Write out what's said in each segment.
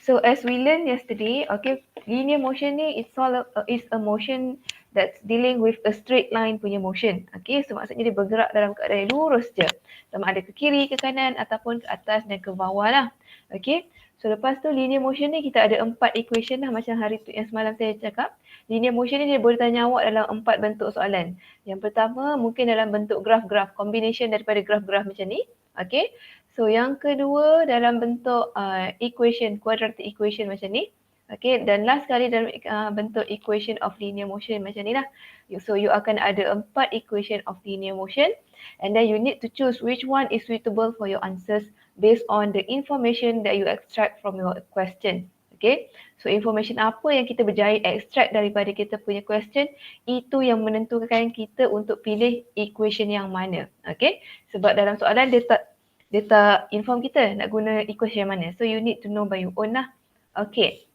So as we learned yesterday, okay, linear motion ni is a motion that's dealing with a straight line punya motion. Okay, so maksudnya dia bergerak dalam keadaan yang lurus je. Sama ada ke kiri, ke kanan ataupun ke atas dan ke bawah lah. Okay, so lepas tu linear motion ni kita ada 4 equation lah macam hari tu yang semalam saya cakap. Linear motion ni dia boleh tanya awak dalam 4 bentuk soalan. Yang pertama mungkin dalam bentuk graf-graf, combination daripada graf-graf macam ni. Okay, so yang kedua dalam bentuk equation, quadratic equation macam ni. Okay, dan last sekali dalam bentuk equation of linear motion macam ni lah. So you akan ada 4 equation of linear motion and then you need to choose which one is suitable for your answers based on the information that you extract from your question. Okay, so information apa yang kita berjaya extract daripada kita punya question, itu yang menentukan kita untuk pilih equation yang mana. Okay, sebab dalam soalan dia tak inform kita nak guna equation yang mana. So you need to know by your own lah. Okay,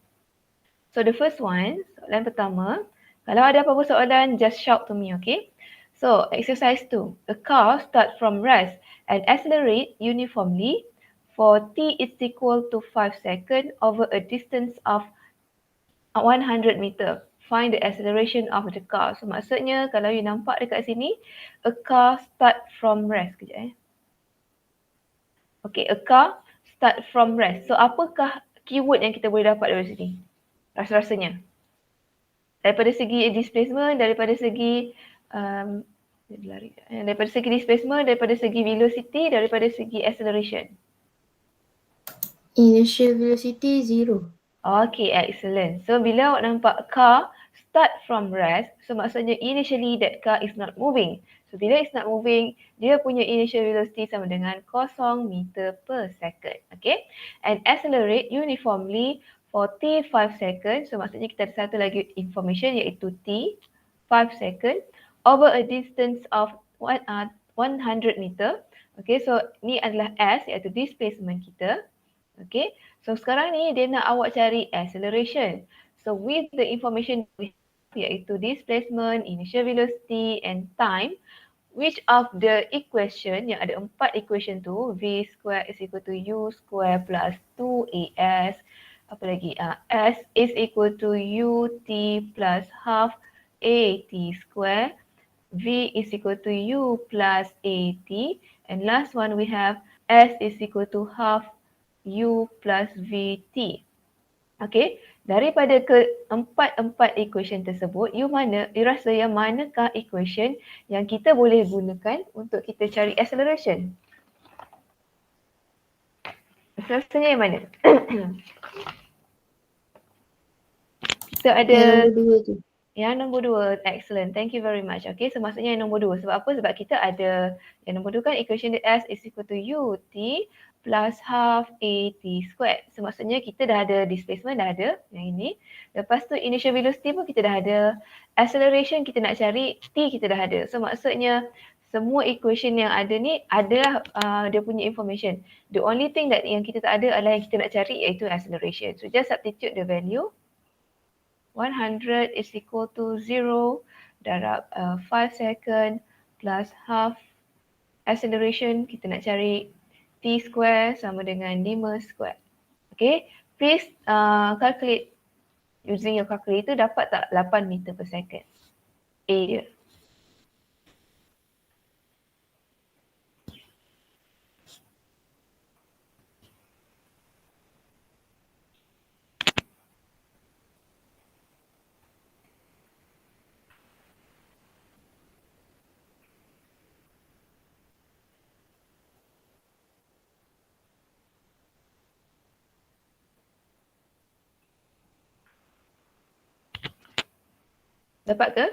so the first one, soalan pertama, kalau ada apa-apa soalan, just shout to me, okay? So exercise 2, a car start from rest and accelerate uniformly for t is equal to 5 seconds over a distance of 100 meter. Find the acceleration of the car. So maksudnya kalau you nampak dekat sini, a car start from rest. Kejap Okay, a car start from rest. So apakah keyword yang kita boleh dapat dari sini? Rasa-rasanya. Daripada segi displacement, daripada segi displacement, daripada segi velocity, daripada segi acceleration. Initial velocity 0. Okay, excellent. So bila awak nampak car start from rest, so maksudnya initially that car is not moving. So bila it's not moving, dia punya initial velocity sama dengan 0 meter per second. Okay, and accelerate uniformly for t 5 seconds. So maksudnya kita ada satu lagi information iaitu t 5 second over a distance of 100 meter. Okay, so ni adalah S iaitu displacement kita. Okay, so sekarang ni dia nak awak cari acceleration. So with the information we have iaitu displacement, initial velocity and time, which of the equation yang ada 4 equation tu, v square is equal to u square plus 2as, apa lagi, s is equal to ut plus half at square, v is equal to u plus at, and last one we have s is equal to half u plus vt. Okay, daripada keempat equation tersebut, you rasa yang manakah equation yang kita boleh gunakan untuk kita cari acceleration? Rasanya yang mana? Kita ada Yang nombor 2 tu. Yang nombor 2, excellent. Thank you very much. Okay, so maksudnya yang nombor 2. Sebab apa? Sebab kita ada yang nombor 2 kan equation S is equal to ut plus half at squared. So maksudnya kita dah ada displacement, dah ada yang ini. Lepas tu initial velocity pun kita dah ada. Acceleration kita nak cari, t kita dah ada. So maksudnya semua equation yang ada ni ada dia punya information. The only thing that yang kita tak ada adalah yang kita nak cari iaitu acceleration. So just substitute the value. 100 is equal to 0 darab 5 second plus half acceleration kita nak cari t square sama dengan 5 square. Okay, please calculate using your calculator, dapat tak 8 meter per second A dia. Dapat ke?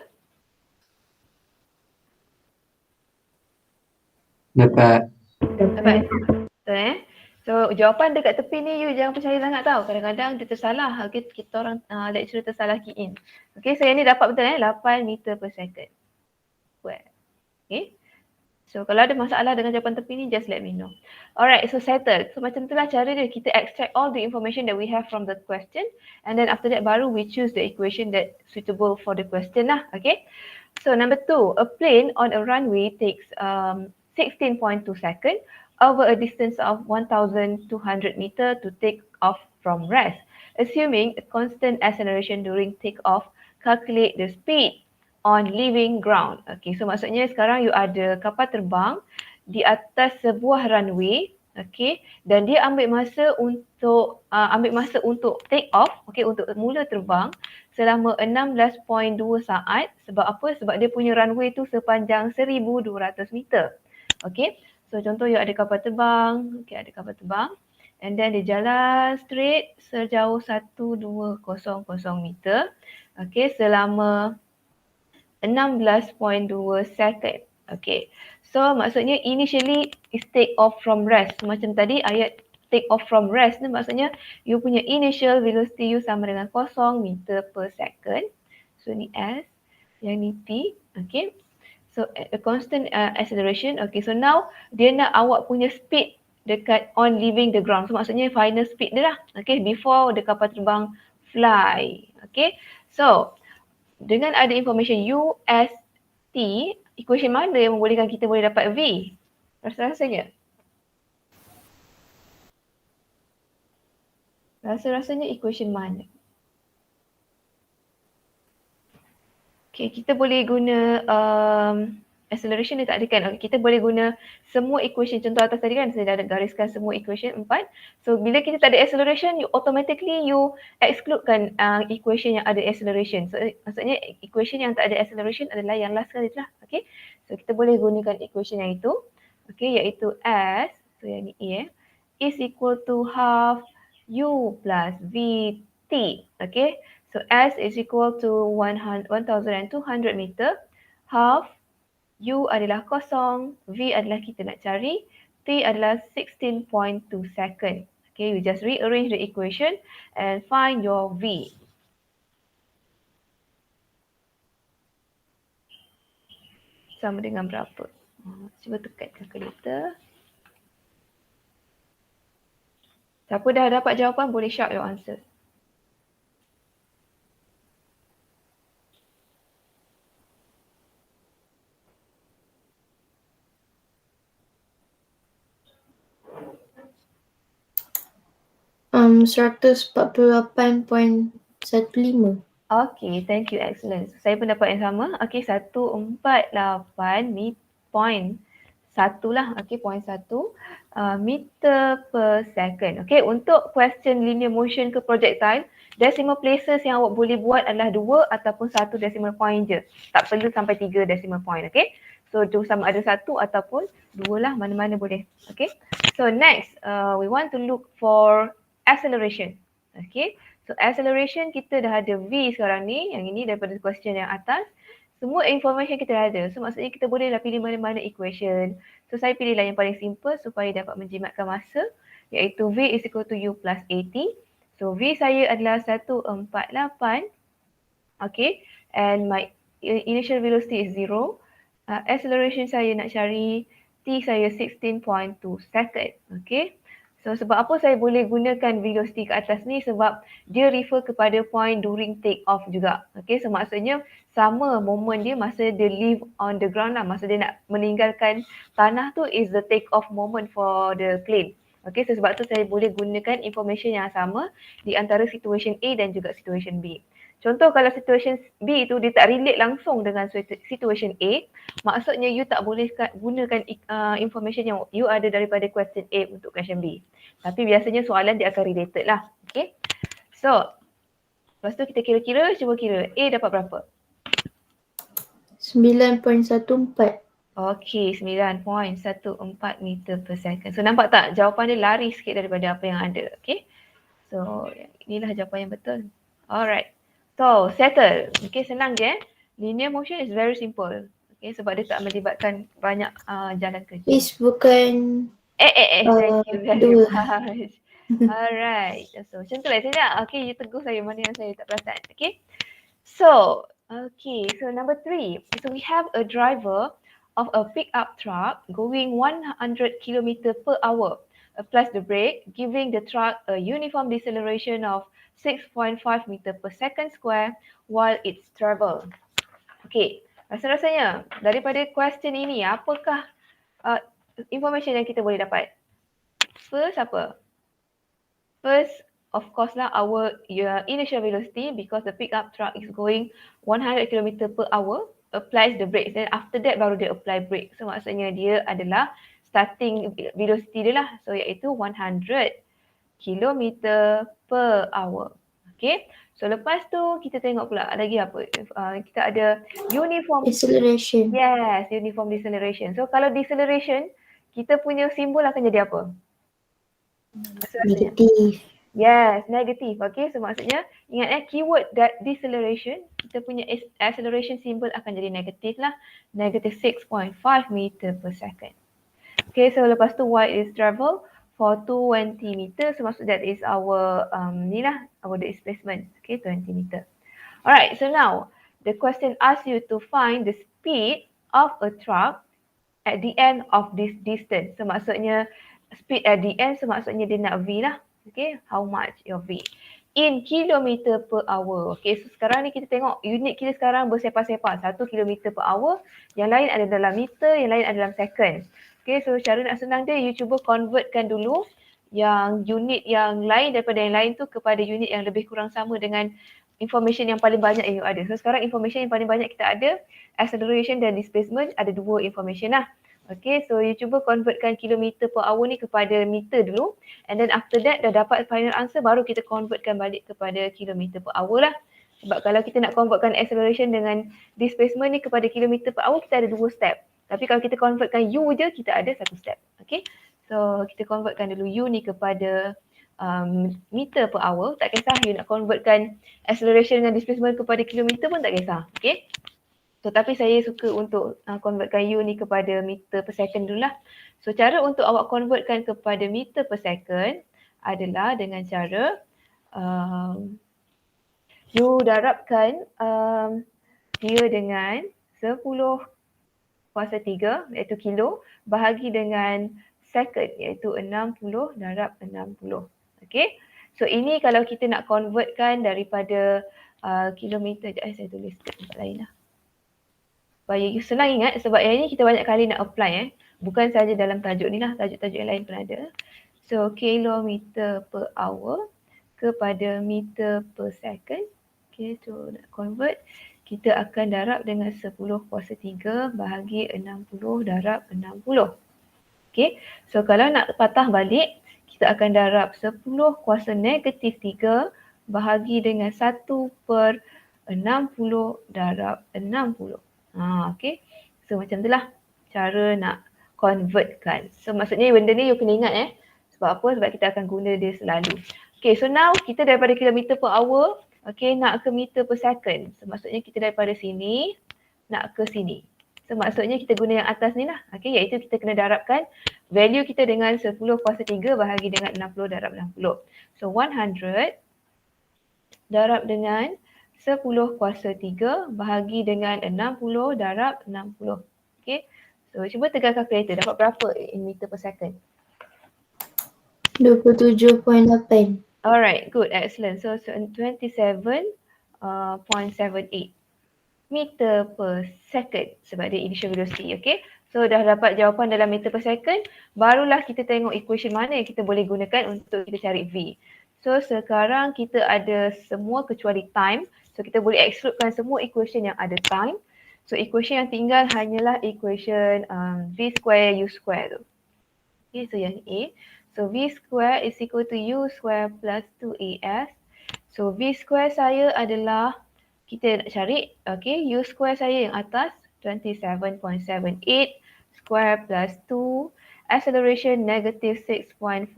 Dapat. Dapat. So jawapan dekat tepi ni you jangan percaya sangat tau. Kadang-kadang dia tersalah. Okay, kita orang lecturer tersalah key in. Okay, so yang ni dapat betul 8 meter per second. Okay. So kalau ada masalah dengan jawapan tepi ni, just let me know. Alright, so settled. So macam itulah cara dia, kita extract all the information that we have from the question, and then after that baru we choose the equation that suitable for the question lah. Okay. So number 2, a plane on a runway takes 16.2 seconds over a distance of 1,200 meter to take off from rest. Assuming a constant acceleration during takeoff, calculate the speed on leaving ground. Okay, so maksudnya sekarang you ada kapal terbang di atas sebuah runway, okay, dan dia ambil masa untuk take off, okay, untuk mula terbang selama 16.2 saat. Sebab apa? Sebab dia punya runway tu sepanjang 1,200 meter. Okay, so contoh you ada kapal terbang, okay, ada kapal terbang, and then dia jalan straight sejauh 1,200 meter, okay, selama 16.2 second. Okay, so maksudnya initially is take off from rest. Macam tadi ayat take off from rest ni maksudnya you punya initial velocity you sama dengan 0 meter per second. So ni S, yang ni T. Okay, so a constant acceleration. Okay, so now dia nak awak punya speed dekat on leaving the ground. So maksudnya final speed dia lah. Okay, before the kapal terbang fly. Okay, so dengan ada information U, S, T, equation mana yang membolehkan kita boleh dapat V? Rasa-rasanya? Rasa-rasanya equation mana? Okay, kita boleh guna acceleration dia tak ada kan? Okay, kita boleh guna semua equation. Contoh atas tadi kan saya dah gariskan semua equation 4. So bila kita tak ada acceleration, you automatically you excludekan equation yang ada acceleration. So maksudnya equation yang tak ada acceleration adalah yang last kali lah. Okay, so kita boleh gunakan equation yang itu. Okay, iaitu S, so yang ni E is equal to half U plus VT. Okay, so S is equal to 1,200 meter, half U adalah kosong, V adalah kita nak cari, T adalah 16.2 second. Okay, you just rearrange the equation and find your V. Sama dengan berapa? Cuba tekan calculator. Siapa dah dapat jawapan boleh shout your answer. Um, 148.15. Okay, thank you, excellent. Saya pun dapat yang sama. Okay, 148.1 lah. Okay, 0.1 meter per second. Okay, untuk question linear motion ke projectile, decimal places yang awak boleh buat adalah 2 ataupun 1 decimal point je. Tak perlu sampai 3 decimal point, okay. So, tu sama ada 1 ataupun 2 lah, mana-mana boleh. Okay, so next, we want to look for acceleration. Okay, so acceleration kita dah ada V sekarang ni, yang ini daripada question yang atas. Semua information kita dah ada. So maksudnya kita bolehlah pilih mana-mana equation. So saya pilihlah yang paling simple supaya dapat menjimatkan masa, iaitu V is equal to U plus AT. So V saya adalah 148. Okay, and my initial velocity is 0. Acceleration saya nak cari T saya 16.2 second. Okay, so sebab apa saya boleh gunakan velocity ke atas ni? Sebab dia refer kepada point during take off juga. Okay, so maksudnya sama moment dia masa dia leave on the ground lah. Masa dia nak meninggalkan tanah tu is the take off moment for the plane. Okay, so sebab tu saya boleh gunakan information yang sama di antara situation A dan juga situation B. Contoh kalau situation B tu dia tak relate langsung dengan situation A, maksudnya you tak boleh gunakan information yang you ada daripada question A untuk question B. Tapi biasanya soalan dia akan related lah. Okay. So, lepas tu kita kira-kira, cuba kira A dapat berapa? 9.14. Okay, 9.14 meter per second. So nampak tak jawapan dia lari sikit daripada apa yang ada. Okay. So inilah jawapan yang betul. Alright. So settle. Okay, senang je. Linear motion is very simple. Okay, sebab dia tak melibatkan banyak jalan kerja. Is bukan Thank you very dua. much. Alright. So macam tu lah saja. Okay, you tegur saya mana yang saya tak perasan. Okay. So, okay. So number 3. So we have a driver of a pickup truck going 100 km per hour. Applies the brake, giving the truck a uniform deceleration of 6.5 meter per second square while it's travel. Okay, rasa-rasanya daripada question ini apakah information yang kita boleh dapat? First apa? First of course lah our initial velocity, because the pickup truck is going 100 km per hour, applies the brakes, then after that baru dia apply brake. So maksudnya dia adalah starting velocity dia lah, so iaitu 100 km per hour. Okay, so lepas tu kita tengok pula lagi apa, kita ada uniform Acceleration. Yes, uniform deceleration. So kalau deceleration, kita punya simbol akan jadi apa? Negatif. Yes, negatif. Okay, so maksudnya ingat keyword that deceleration, kita punya acceleration symbol akan jadi negatif lah. Negative 6.5 meter per second. Okay, so lepas tu y is travel for 20 meter. So maksud that is our ni lah, our displacement. Okay, 20 meter. Alright, so now the question asks you to find the speed of a truck at the end of this distance. So maksudnya speed at the end, so maksudnya dia nak V lah. Okay, how much your V? In kilometer per hour. Okay, so sekarang ni kita tengok unit kita sekarang bersepah-sepah. 1 kilometer per hour, yang lain ada dalam meter, yang lain ada dalam second. Okay, so cara nak senang dia, you cuba convertkan dulu yang unit yang lain daripada yang lain tu kepada unit yang lebih kurang sama dengan information yang paling banyak yang you ada. So sekarang information yang paling banyak kita ada, acceleration dan displacement, ada dua information lah. Okay, so you cuba convertkan kilometer per hour ni kepada meter dulu, and then after that dah dapat final answer, baru kita convertkan balik kepada kilometer per hour lah. Sebab kalau kita nak convertkan acceleration dengan displacement ni kepada kilometer per hour, kita ada dua step. Tapi kalau kita convertkan U je, kita ada satu step. Okay, so kita convertkan dulu U ni kepada meter per hour. Tak kisah you nak convertkan acceleration dengan displacement kepada kilometer pun tak kisah. Okay, so tapi saya suka untuk convertkan U ni kepada meter per second dulu lah. So cara untuk awak convertkan kepada meter per second adalah dengan cara you darabkan dia dengan 10 kuasa 3 iaitu kilo, bahagi dengan second iaitu 60 darab 60. Okay, so ini kalau kita nak convertkan daripada kilometer, saya tulis kat tempat lain lah. Supaya you senang ingat, sebab yang ini kita banyak kali nak apply bukan saja dalam tajuk ni lah, tajuk-tajuk yang lain pun ada. So kilometer per hour kepada meter per second. Okay, so nak convert, kita akan darab dengan 10 kuasa 3 bahagi 60 darab 60. Okay, so kalau nak patah balik, kita akan darab 10 kuasa negatif 3 bahagi dengan 1 per 60 darab 60. Okay, so macam itulah cara nak convertkan. So maksudnya benda ni you kena ingat sebab apa? Sebab kita akan guna dia selalu. Okay, so now kita daripada kilometer per hour, okay, nak ke meter per second. So maksudnya kita daripada sini nak ke sini. So maksudnya kita guna yang atas ni lah. Okay, iaitu kita kena darabkan value kita dengan 10 kuasa 3 bahagi dengan 60 darab 60. So 100 darab dengan 10 kuasa 3 bahagi dengan 60 darab 60. Okay, so cuba tekan kalkulator, dapat berapa in meter per second? 27.8. Alright, good, excellent. So 27.78 meter per second sebab dia initial velocity. Okay, so dah dapat jawapan dalam meter per second, barulah kita tengok equation mana yang kita boleh gunakan untuk kita cari V. So sekarang kita ada semua kecuali time. So kita boleh excludekan semua equation yang ada time. So equation yang tinggal hanyalah equation V square U square tu. Okay, so yang A. So V square is equal to U square plus 2AS. So V square saya adalah, kita nak cari, okay, U square saya yang atas 27.78 square plus 2, acceleration negative 6.5,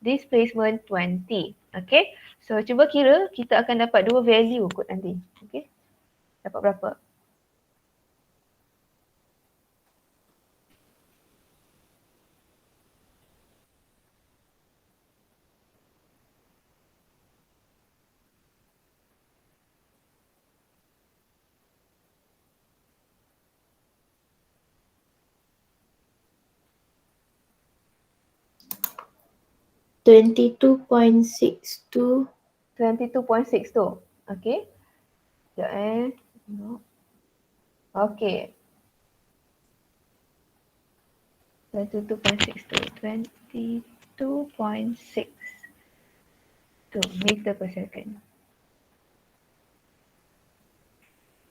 displacement 20. Okay, so cuba kira, kita akan dapat dua value kot nanti. Okay, dapat berapa? $22.62. 22.62. Okay. Sekejap Okay. 22.62. 22.6. meter per second.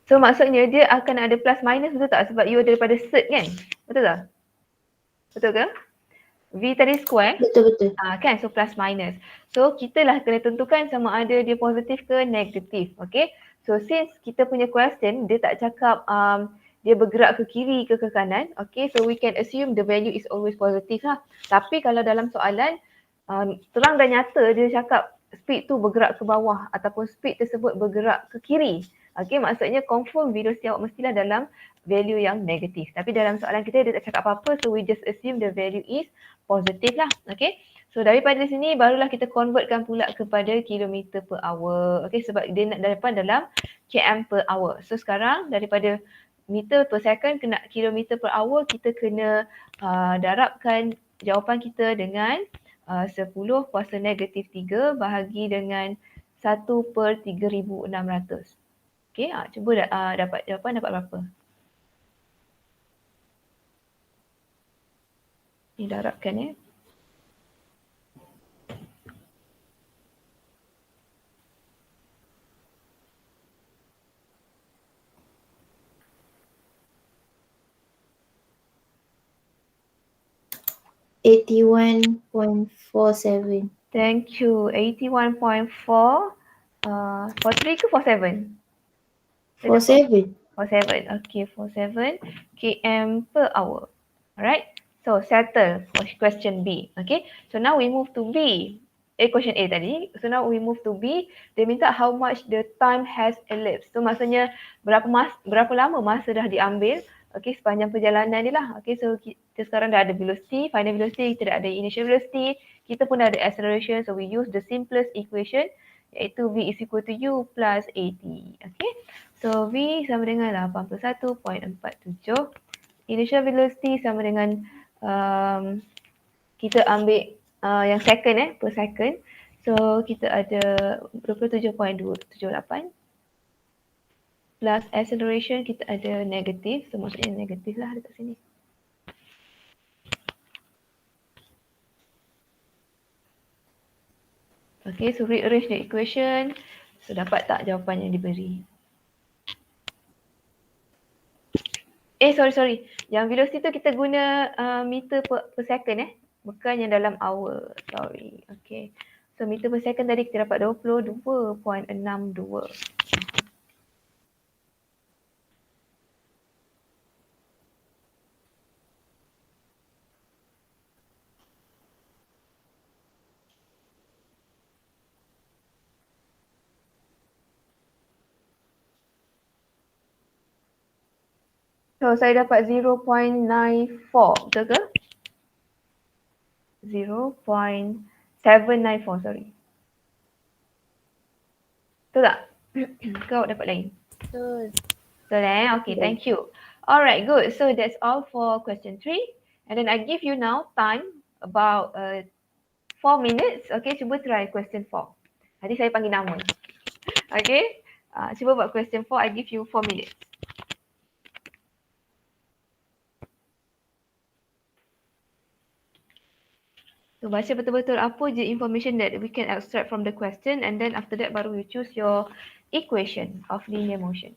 So maksudnya dia akan ada plus minus, betul tak? Sebab U daripada cert kan? Betul tak? Betul ke? V tadi square. Betul-betul. Kan, so plus minus. So kita lah kena tentukan sama ada dia positif ke negatif. Okay. So since kita punya question dia tak cakap dia bergerak ke kiri ke kanan. Okay, so we can assume the value is always positive lah. Tapi kalau dalam soalan terang dan nyata dia cakap speed tu bergerak ke bawah ataupun speed tersebut bergerak ke kiri. Okay, maksudnya confirm velocity awak mestilah dalam value yang negatif. Tapi dalam soalan kita dia tak cakap apa-apa, so we just assume the value is positive lah. Okay. So daripada sini barulah kita convertkan pula kepada kilometer per hour. Okay, sebab dia nak dapat dalam km per hour. So sekarang daripada meter per second kena kilometer per hour, kita kena darabkan jawapan kita dengan 10 kuasa negatif 3 bahagi dengan 1 per 3,600. Okay, cuba dapat jawapan dapat berapa? Ni darabkan ya. $81.47. Thank you. 81.4. 43 ke 47? 47. 47. Okay, 47 km per hour. Alright. So settle for question B. Okay. So now we move to B. Question A tadi. So now we move to B. Dia minta how much the time has elapsed. So maksudnya berapa lama masa dah diambil. Okay, sepanjang perjalanan ni lah. Okay, so kita sekarang dah ada velocity, final velocity, kita dah ada initial velocity, kita pun dah ada acceleration. So we use the simplest equation iaitu V is equal to U plus AT. Okay, so V sama dengan 81.47. Initial velocity sama dengan kita ambil yang second per second. So kita ada 27.278 plus acceleration kita ada negatif. So maksudnya negatif lah dekat sini. Okay, so rearrange the equation. So dapat tak jawapan yang diberi? Sorry. Yang velocity tu kita guna meter per second bukan yang dalam hour. Sorry. Okay. So meter per second tadi kita dapat 22.62. So saya dapat 0.94, betul ke? 0.794, sorry. Betul tak? Kau dapat lain? Betul. Betul Okay, thank you. Alright, good. So that's all for question 3. And then I give you now time about 4 minutes. Okay, cuba try question 4. Tadi saya panggil nama. Okay, cuba buat question 4. I give you 4 minutes. So baca betul-betul apa je information that we can extract from the question, and then after that baru you choose your equation of linear motion.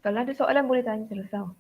Kalau ada soalan boleh tanya terus tau.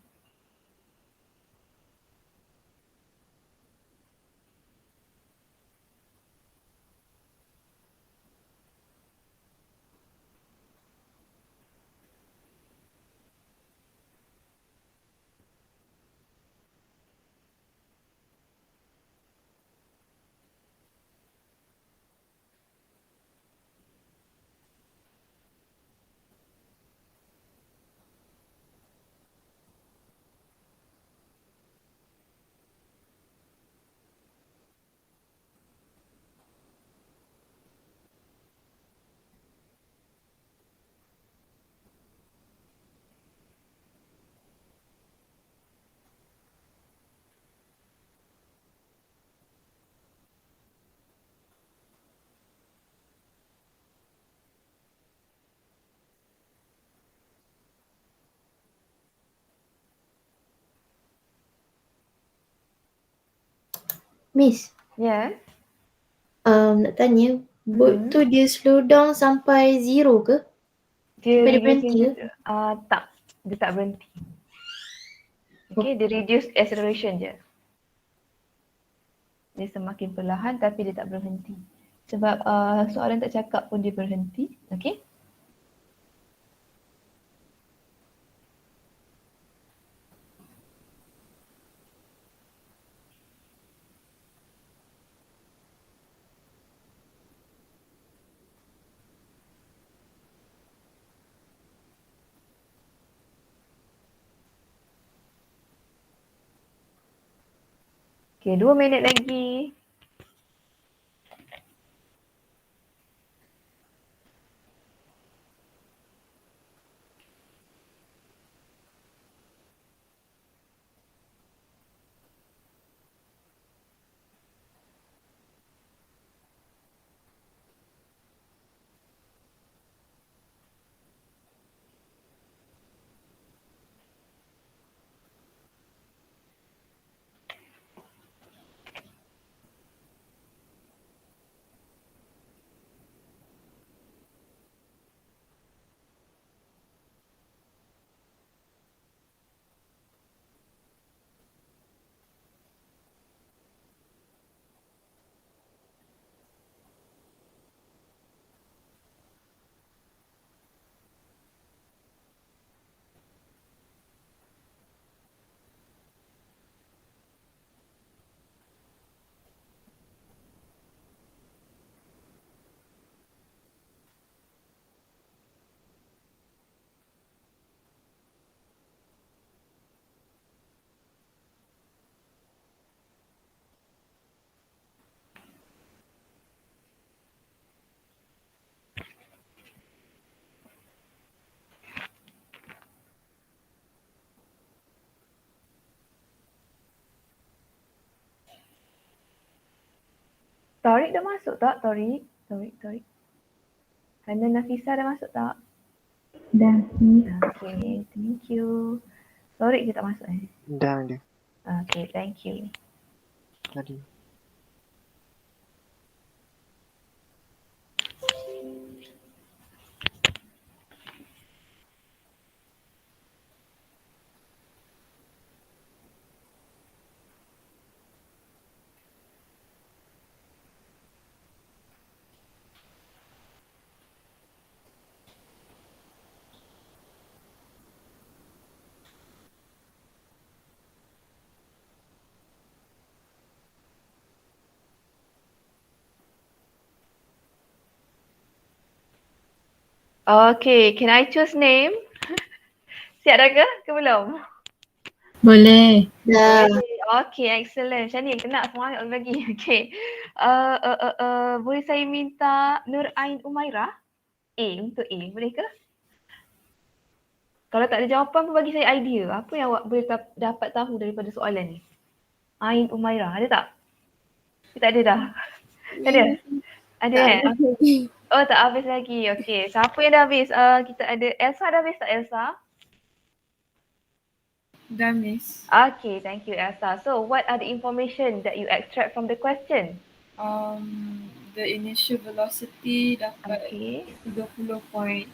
Miss, Yes. nak tanya, boat tu dia slow down sampai 0 ke? Dia Sampai dia reducing berhenti ke? tak. Dia tak berhenti. Okay, dia reduce acceleration je. Dia semakin perlahan tapi dia tak berhenti. Sebab soalan tak cakap pun dia berhenti. Okay. Okay, 2 minit lagi. Taurik dah masuk tak? Taurik. Hana Nafisa dah masuk tak? Dah. Okay, thank you. Taurik je tak masuk Dah dia Okay, thank you. tadi. Okay, can I choose name? Siap dah ke? Ke belum? Boleh. Dah. Okay, excellent. Shani, kena semangat lagi. Okay. Boleh saya minta Nur Ain Umairah? A, untuk A. Boleh ke? Kalau tak ada jawapan pun bagi saya idea. Apa yang awak boleh dapat tahu daripada soalan ni? Ain Umairah, ada tak? Tak ada dah. Tak ada? Ada Tak eh? Oh, tak habis lagi. Okay. Siapa yang dah habis? Kita ada Elsa dah habis tak, Elsa? Dah, Miss. Okay, thank you, Elsa. So, what are the information that you extract from the question? The initial velocity dapat Okay. 30.0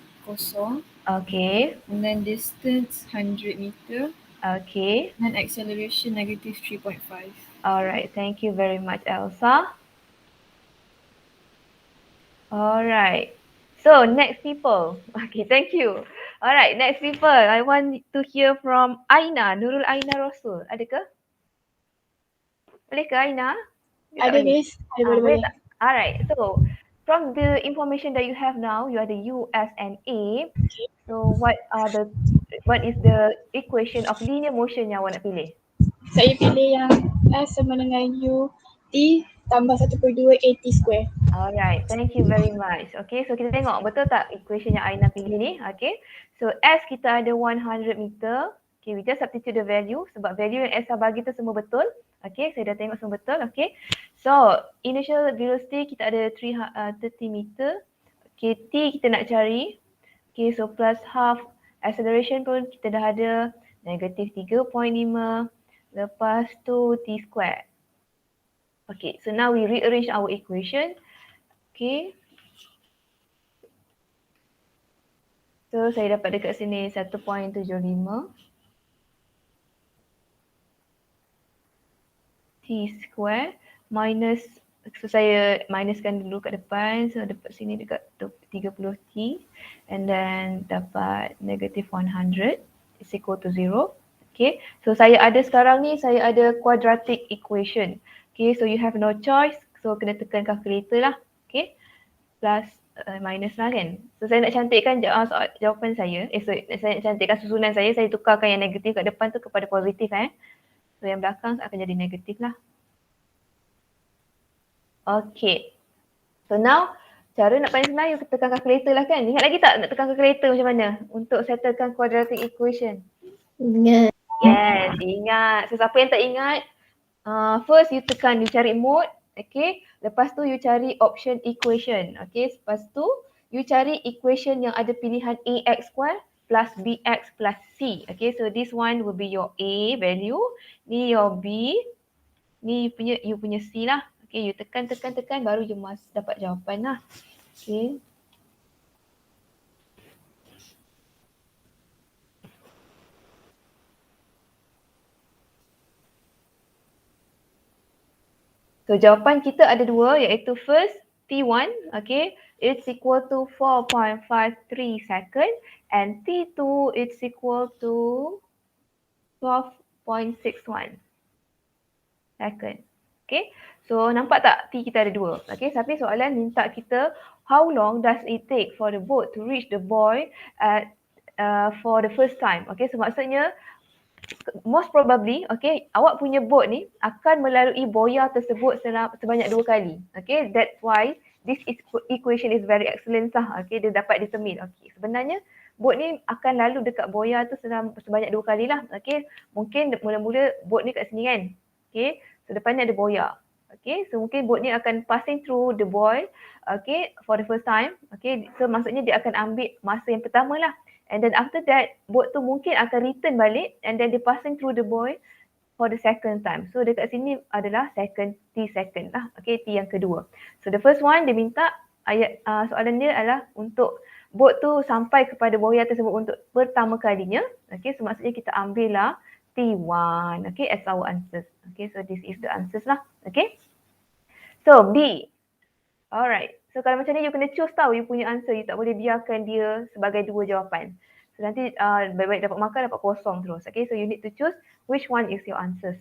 Okay. and then distance 100 meter Okay. and acceleration negative 3.5. Alright, thank you very much, Elsa. Alright. So, next people. Okay, thank you. Alright, next people. I want to hear from Aina, Nurul Aina Rasul. Ada ke? Boleh ke, Aina? Dia tak Ada boleh? guys, boleh. Tak? Alright, so from the information that you have now, you are the U, S and A. So what is the equation of linear motion yang awak nak pilih? Saya pilih yang S sama dengan U T tambah 1/2 AT square. Alright, thank you very much. Okay, so kita tengok betul tak equation yang Aina pilih ni? Okay, so S kita ada 100 meter. Okay, we just substitute the value sebab value yang S bagi tu semua betul. Okay, saya dah tengok semua betul. Okay, so initial velocity kita ada 30 meter. Okay, T kita nak cari. Okay, so plus half. Acceleration pun kita dah ada negatif 3.5. Lepas tu T square. Okay, so now we rearrange our equation. Okay. So saya dapat dekat sini 1.75 T square minus, so saya minuskan dulu kat depan, so dapat sini dekat 30 T and then dapat negative 100 is equal to 0. Okay, so saya ada sekarang ni, saya ada quadratic equation. Okay, so you have no choice, so kena tekan calculator lah. Okay, plus minus lah kan. So saya nak cantikkan jawapan saya, saya nak cantikkan susunan saya tukarkan yang negatif kat depan tu kepada positif So yang belakang akan jadi negatif lah. Okay. So now, cara nak paling senang, you tekan calculator lah kan. Ingat lagi tak nak tekan calculator macam mana? Untuk settlekan quadratic equation. Ingat. Yes, ingat. So siapa yang tak ingat, first you tekan, you cari mode. Okay. Lepas tu you cari option equation. Okay. Lepas tu, you cari equation yang ada pilihan ax square plus bx plus c. Okay. So this one will be your a value. Ni your b. Ni you punya c lah. Okay, you tekan baru you dapat jawapan lah. Okay. So jawapan kita ada dua, iaitu first T1, okay, it's equal to 4.53 second and T2 it's equal to 12.61 second. Okay, so nampak tak T kita ada dua. Okay, tapi soalan minta kita how long does it take for the boat to reach the buoy at for the first time. Okay, so maksudnya most probably, okay, awak punya boat ni akan melalui boya tersebut sebanyak 2 kali. Okay, that's why this equation is very excellent lah. Okay, dia dapat determine. Okay, sebenarnya boat ni akan lalu dekat boya tu sebanyak 2 kali lah. Okay, mungkin mula-mula boat ni kat sini kan. Okay, so depan ni ada boya. Okay, so mungkin boat ni akan passing through the buoy, okay, for the first time. Okay, so maksudnya dia akan ambil masa yang pertama lah. And then after that, boat tu mungkin akan return balik and then dia passing through the buoy for the second time. So dekat sini adalah T second lah. Okay, T yang kedua. So the first one dia minta soalan dia adalah untuk boat tu sampai kepada boya tersebut untuk pertama kalinya. Okay, so maksudnya kita ambil lah T1, okay, as our answers. Okay, so this is the answers lah. Okay. So B. Alright. So kalau macam ni you kena choose tahu you punya answer. You tak boleh biarkan dia sebagai dua jawapan. So nanti baik-baik dapat markah, dapat kosong terus. Okay, so you need to choose which one is your answers.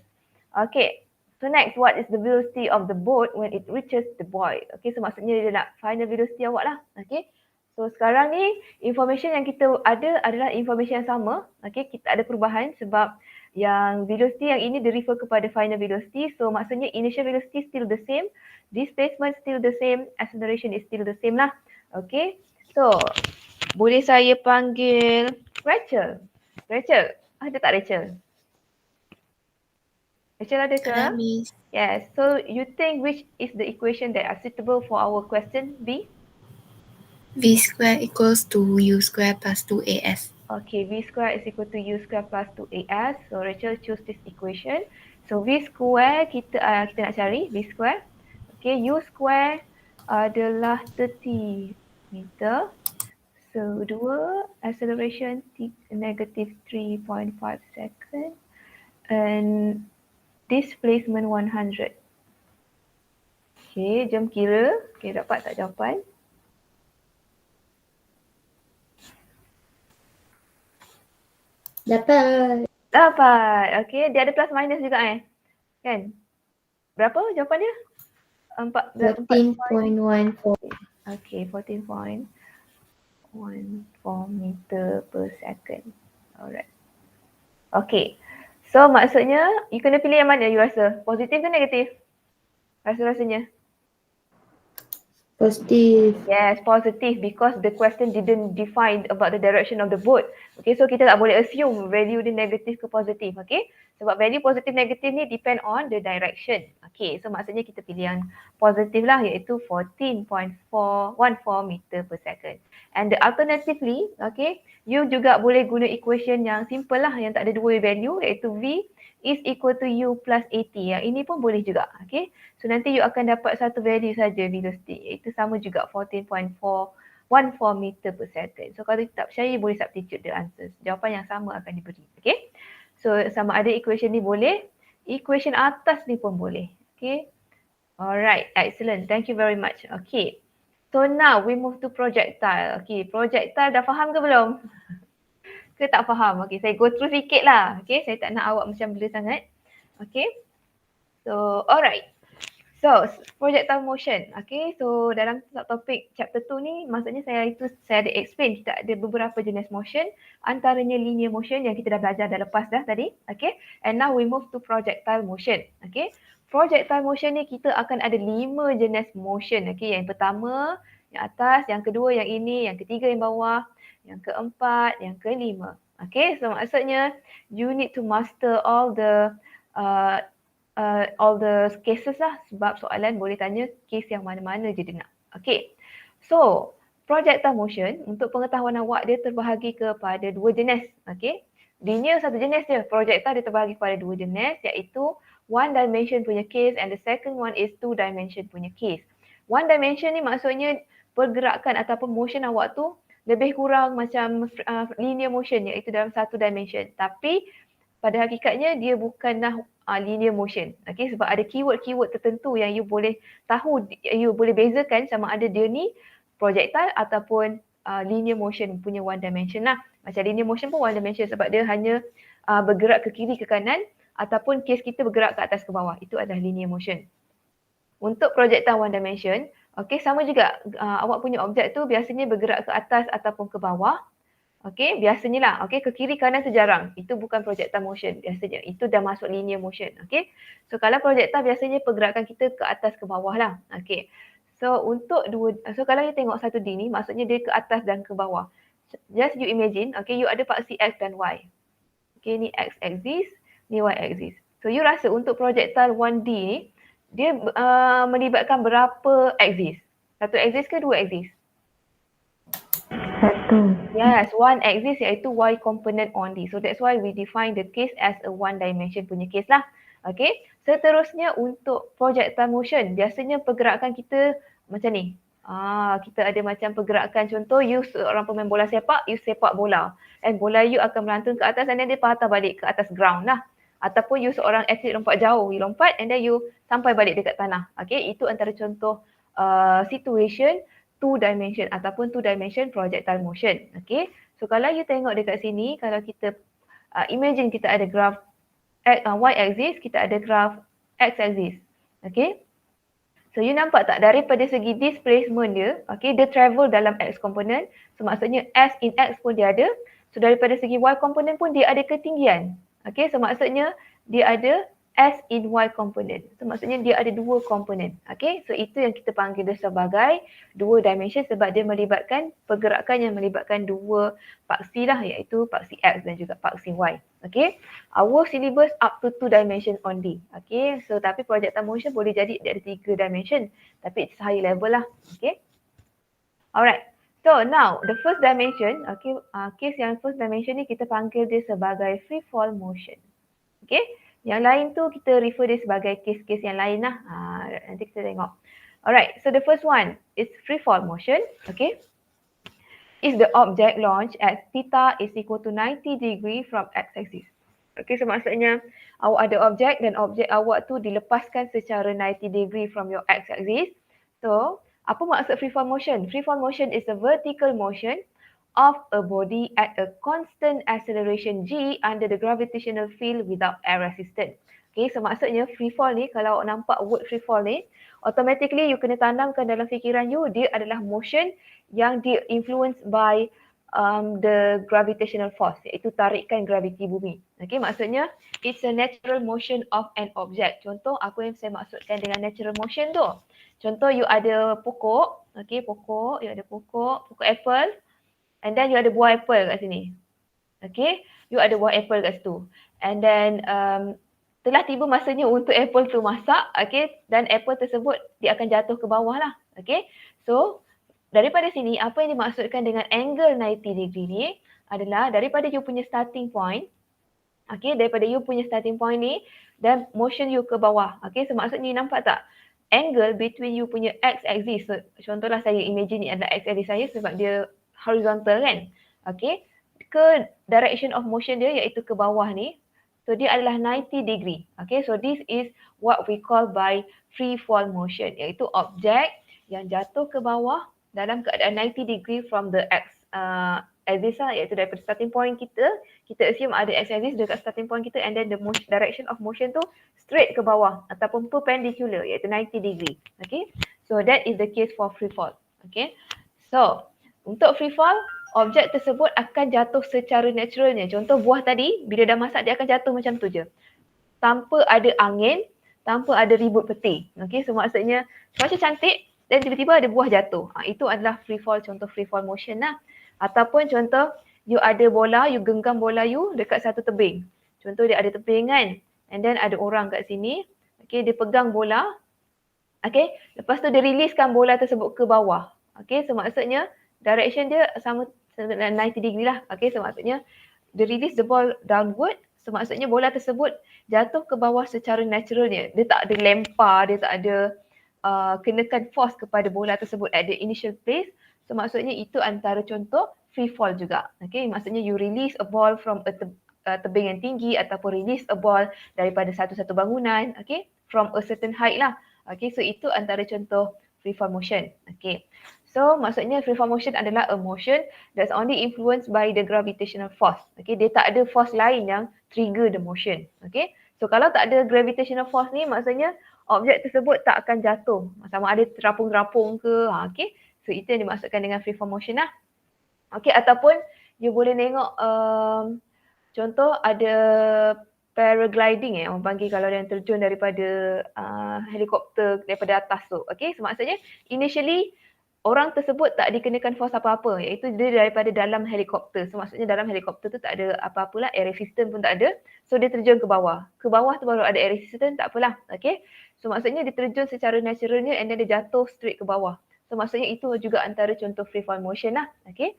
Okay. So next, what is the velocity of the boat when it reaches the buoy? Okay, so maksudnya dia nak final velocity awak lah. Okay. So sekarang ni information yang kita ada adalah information yang sama. Okay, kita ada perubahan sebab yang velocity yang ini refer kepada final velocity. So maksudnya initial velocity still the same. Displacement still the same, acceleration is still the same lah. Okay, so boleh saya panggil Rachel? Rachel, ada tak Rachel? Rachel ada ke? Ada, Miss. Yes, so you think which is the equation that are suitable for our question B? V square equals to U square plus 2AS. Okay, V square is equal to U square plus 2AS. So Rachel choose this equation. So V square kita nak cari V square. Okay, U square adalah 30 meter. So 2, acceleration negative 3.5 second. And displacement 100. Okay, jom kira. Okay, dapat tak jawapan? Dapat. Dapat. Okay, dia ada plus minus juga kan? Berapa jawapan dia? 14.14. Okay, 14.14 meter per second. Alright. Okay. So maksudnya you kena pilih yang mana you rasa? Positif ke negatif? Rasa-rasanya? Positif. Yes, positive because the question didn't define about the direction of the boat. Okay, so kita tak boleh assume value dia negatif ke positif. Okay, sebab value positif negatif ni depend on the direction. Okay, so maksudnya kita pilih yang positif lah iaitu 14.414 meter per second. And the alternatively, okay, you juga boleh guna equation yang simple lah yang tak ada dua value iaitu V is equal to U plus 80. Yang ini pun boleh juga. Okay. So nanti you akan dapat satu value saja velocity. Itu sama juga 14.414 meter per second. So kalau you tak percaya, you boleh substitute the answers. Jawapan yang sama akan diberi. Okay. So sama ada equation ni boleh, equation atas ni pun boleh. Okay. Alright, excellent. Thank you very much. Okay. So now we move to projectile. Okay, projectile dah faham ke belum? Ke tak faham? Okay, saya go through sikit lah. Okay, saya tak nak awak macam bela sangat. Okay. So, alright. So, projectile motion. Okay, so dalam topik chapter 2 ni, maksudnya saya ada explain kita ada beberapa jenis motion. Antaranya linear motion yang kita dah belajar dah lepas dah tadi. Okay, and now we move to projectile motion. Okay, projectile motion ni kita akan ada 5 jenis motion. Okay, yang pertama, yang atas, yang kedua, yang ini, yang ketiga, yang bawah, yang keempat, yang kelima. Okay, so maksudnya you need to master all the cases lah, sebab soalan boleh tanya case yang mana-mana je dia nak. Okay, so projectile motion untuk pengetahuan awak dia terbahagi kepada 2 jenis. Okay, linear satu jenis je, projectile dia terbahagi kepada 2 jenis, iaitu one dimension punya case and the second one is two dimension punya case. One dimension ni maksudnya pergerakan ataupun motion awak tu lebih kurang macam linear motion, iaitu dalam satu dimension, tapi pada hakikatnya dia bukanlah linear motion. Okay, sebab ada keyword-keyword tertentu yang you boleh tahu, you boleh bezakan sama ada dia ni projectile ataupun linear motion punya one dimension lah. Macam linear motion pun one dimension sebab dia hanya bergerak ke kiri ke kanan ataupun case kita bergerak ke atas ke bawah. Itu adalah linear motion. Untuk projectile one dimension, okay, sama juga awak punya objek tu biasanya bergerak ke atas ataupun ke bawah. Okay, biasanya lah. Okay, ke kiri kanan tu jarang. Itu bukan projectile motion biasanya. Itu dah masuk linear motion. Okay, so kalau projectile biasanya pergerakan kita ke atas ke bawah lah. Okay, so kalau you tengok satu D ni, maksudnya dia ke atas dan ke bawah. Just you imagine, okay, you ada paksi X dan Y. Okay, ni X axis, ni Y axis. So you rasa untuk projectile 1D ni, dia melibatkan berapa axis? Satu axis ke dua axis? Satu. Yes, one axis iaitu Y component only. So that's why we define the case as a one dimension punya case lah. Okay, seterusnya untuk projectile motion, biasanya pergerakan kita macam ni. Kita ada macam pergerakan, contoh you seorang pemain bola sepak, you sepak bola. And bola you akan melantun ke atas and then dia patah balik ke atas ground lah. Ataupun you seorang atlet lompat jauh, you lompat and then you sampai balik dekat tanah. Okay, itu antara contoh situation two dimension ataupun two dimension projectile motion. Okay, so kalau you tengok dekat sini, kalau kita imagine kita ada graph y axis, kita ada graph x axis. Okay, so you nampak tak daripada segi displacement dia, okay, dia travel dalam x component, so maksudnya s in x pun dia ada. So daripada segi y component pun dia ada ketinggian. Okay, so maksudnya dia ada S in Y component. So maksudnya dia ada dua komponen. Okay, so itu yang kita panggil dia sebagai dua dimension sebab dia melibatkan pergerakan yang melibatkan dua paksi lah, iaitu paksi X dan juga paksi Y. Okay, our syllabus up to 2 dimension only. Okay, so tapi projectile motion boleh jadi dia ada 3 dimension, tapi it's high level lah. Okay, alright. So now the first dimension, okay, case yang first dimension ni kita panggil dia sebagai free fall motion. Okay, yang lain tu kita refer dia sebagai case-case yang lain lah. Nanti kita tengok. Alright, so the first one is free fall motion. Okay, is the object launched at theta is equal to 90 degree from x-axis. Okay, so maksudnya awak ada objek dan objek awak tu dilepaskan secara 90 degree from your x-axis. So, apa maksud free fall motion? Free fall motion is a vertical motion of a body at a constant acceleration g under the gravitational field without air resistance. Okay, so maksudnya free fall ni, kalau awak nampak word free fall ni, automatically you kena tanamkan dalam fikiran you, dia adalah motion yang di-influence by the gravitational force, iaitu tarikan graviti bumi. Okay, maksudnya it's a natural motion of an object. Contoh apa yang saya maksudkan dengan natural motion tu. Contoh you ada pokok, okay, pokok, you ada pokok apple, and then you ada buah apple kat sini. Okay, you ada buah apple kat situ. And then telah tiba masanya untuk apple tu masak, okay, dan apple tersebut dia akan jatuh ke bawah lah. Okay, so daripada sini apa yang dimaksudkan dengan angle 90 degree ni adalah daripada you punya starting point, Okay, daripada you punya starting point ni dan motion you ke bawah. Okay, so maksudnya you nampak tak? Angle between you punya x-axis. So, contohlah saya imagine ni adalah x-axis saya sebab dia horizontal kan. Okay, ke direction of motion dia iaitu ke bawah ni. So dia adalah 90 degree. Okay, so this is what we call by free fall motion, iaitu objek yang jatuh ke bawah dalam keadaan 90 degree from the axis lah, iaitu daripada starting point kita assume ada x-axis dekat starting point kita and then the direction of motion tu straight ke bawah ataupun perpendicular iaitu 90 degree. Okay, so that is the case for free fall. Okay, so untuk free fall, objek tersebut akan jatuh secara naturalnya. Contoh buah tadi, bila dah masak dia akan jatuh macam tu je. Tanpa ada angin, tanpa ada ribut peti. Okay, so maksudnya cuaca cantik dan tiba-tiba ada buah jatuh. Itu adalah free fall, contoh free fall motion lah. Ataupun contoh, you ada bola, you genggam bola you dekat satu tebing. Contoh dia ada tebing kan, and then ada orang kat sini. Okay, dia pegang bola. Okay, lepas tu dia riliskan bola tersebut ke bawah. Okay, so maksudnya direction dia sama 90 degree lah. Okay, so maksudnya dia release the ball downward. So maksudnya bola tersebut jatuh ke bawah secara naturalnya. Dia tak ada lempar, dia tak ada kenakan force kepada bola tersebut at the initial place. So maksudnya itu antara contoh free fall juga. Okay, maksudnya you release a ball from a tebing yang tinggi ataupun release a ball daripada satu-satu bangunan. Okay, from a certain height lah. Okay, so itu antara contoh free fall motion. Okay, so maksudnya free fall motion adalah a motion that's only influenced by the gravitational force. Okay, dia tak ada force lain yang trigger the motion. Okay, so kalau tak ada gravitational force ni maksudnya objek tersebut tak akan jatuh. Sama ada terapung-terapung ke. Okay, so itu yang dimaksudkan dengan free fall motion lah. Okay, ataupun you boleh tengok contoh ada paragliding orang panggil kalau yang terjun daripada helikopter daripada atas tu. Okay, so maksudnya initially orang tersebut tak dikenakan force apa-apa, iaitu dia daripada dalam helikopter. So maksudnya dalam helikopter tu tak ada apa-apalah, air resistance pun tak ada. So dia terjun ke bawah. Ke bawah tu baru ada air resistance, tak apalah. Okay, so maksudnya dia terjun secara naturalnya and then dia jatuh straight ke bawah. So maksudnya itu juga antara contoh free fall motion lah. Okay,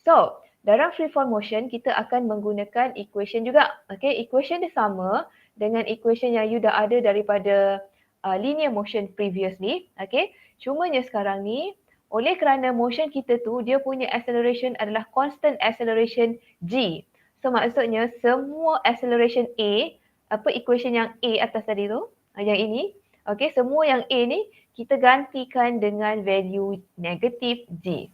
so dalam free fall motion kita akan menggunakan equation juga. Okay, equation dia sama dengan equation yang you dah ada daripada linear motion previously. Okay, cumanya sekarang ni oleh kerana motion kita tu dia punya acceleration adalah constant acceleration g. So maksudnya semua acceleration a, apa equation yang a atas tadi tu, yang ini, okay, semua yang a ni kita gantikan dengan value negatif g.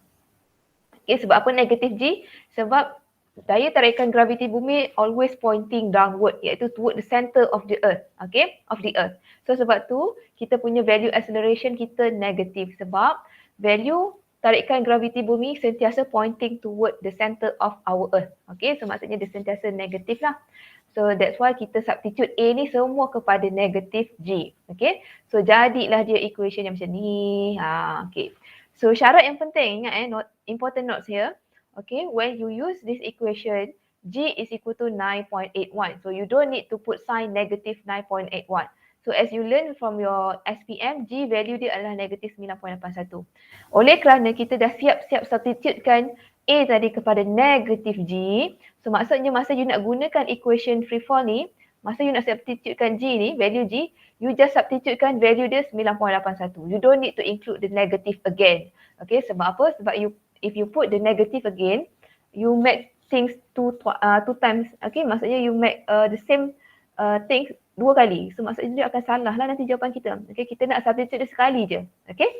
Okay, sebab apa negatif g? Sebab daya tarikan graviti bumi always pointing downward, iaitu toward the center of the earth. Okay, of the earth. So sebab tu kita punya value acceleration kita negatif sebab value tarikan graviti bumi sentiasa pointing toward the center of our earth. Okay, so maksudnya dia sentiasa negatif lah. So that's why kita substitute A ni semua kepada negatif G. Okay, so jadilah dia equation yang macam ni. Okay, so syarat yang penting ingat important notes here. Okay, when you use this equation, G is equal to 9.81. So you don't need to put sign negative 9.81. So as you learn from your SPM, G value dia adalah negatif 9.81. Oleh kerana kita dah siap-siap substitutekan A tadi kepada negatif G, so maksudnya masa you nak gunakan equation free fall ni, masa you nak substitutekan G ni, value G, you just substitutekan value dia 9.81. You don't need to include the negative again. Okay, sebab apa? Sebab if you put the negative again, you make things two times. Okay, maksudnya you make the same things dua kali. So maksudnya dia akan salah lah nanti jawapan kita. Okay, kita nak substitute dia sekali je. Okay,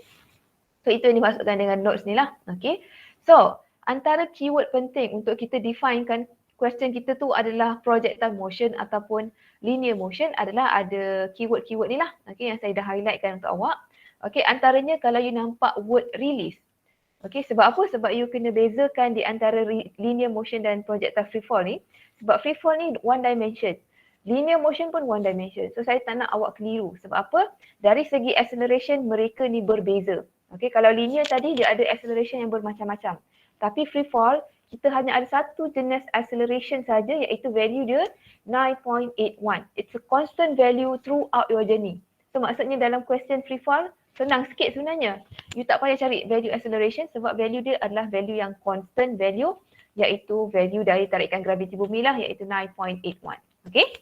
so itu yang dimasukkan dengan notes ni lah. Okay, so antara keyword penting untuk kita definekan question kita tu adalah projectile motion ataupun linear motion adalah ada keyword-keyword ni lah. Okay, yang saya dah highlightkan untuk awak. Okay, antaranya kalau you nampak word release. Okay, sebab apa? Sebab you kena bezakan di antara linear motion dan projectile free fall ni. Sebab free fall ni one dimension. Linear motion pun one dimension. So saya tak nak awak keliru. Sebab apa? Dari segi acceleration mereka ni berbeza. Okay, kalau linear tadi dia ada acceleration yang bermacam-macam. Tapi free fall kita hanya ada satu jenis acceleration saja iaitu value dia 9.81. It's a constant value throughout your journey. So maksudnya dalam question free fall senang sikit sebenarnya. You tak payah cari value acceleration sebab value dia adalah value yang constant value iaitu value dari tarikan graviti bumi lah iaitu 9.81. Okay.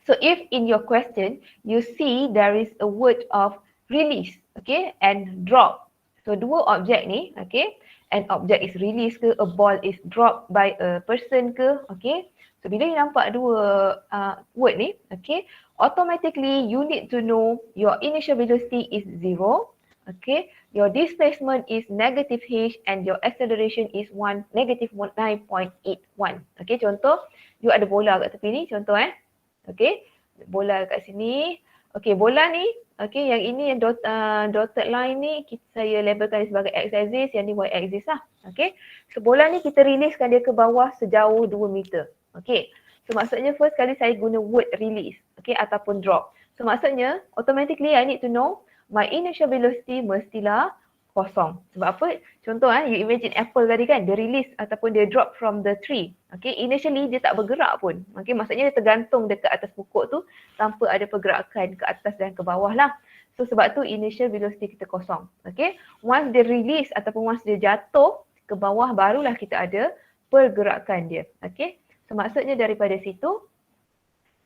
So if in your question you see there is a word of release, okay, and drop. So dua objek ni, okay, an object is released ke, a ball is dropped by a person ke, okay. So bila you nampak dua word ni, okay, automatically you need to know your initial velocity is 0, okay, your displacement is negative h and your acceleration is negative 9.81. Okay, contoh you ada bola kat tepi ni, contoh okay, bola kat sini. Okay, bola ni, okay, yang ini yang dotted line ni saya labelkan sebagai x-axis, yang ni y-axis lah. Okay, so bola ni kita releasekan dia ke bawah sejauh 2 meter. Okay, so maksudnya first kali saya guna word release, okay, ataupun drop. So maksudnya automatically I need to know my initial velocity mestilah kosong. Sebab apa? Contoh you imagine apple tadi kan, dia release ataupun dia drop from the tree. Okay, initially dia tak bergerak pun. Okay, maksudnya dia tergantung dekat atas pokok tu tanpa ada pergerakan ke atas dan ke bawah lah. So sebab tu initial velocity kita kosong. Okay, once dia release ataupun once dia jatuh ke bawah barulah kita ada pergerakan dia. Okay, so maksudnya daripada situ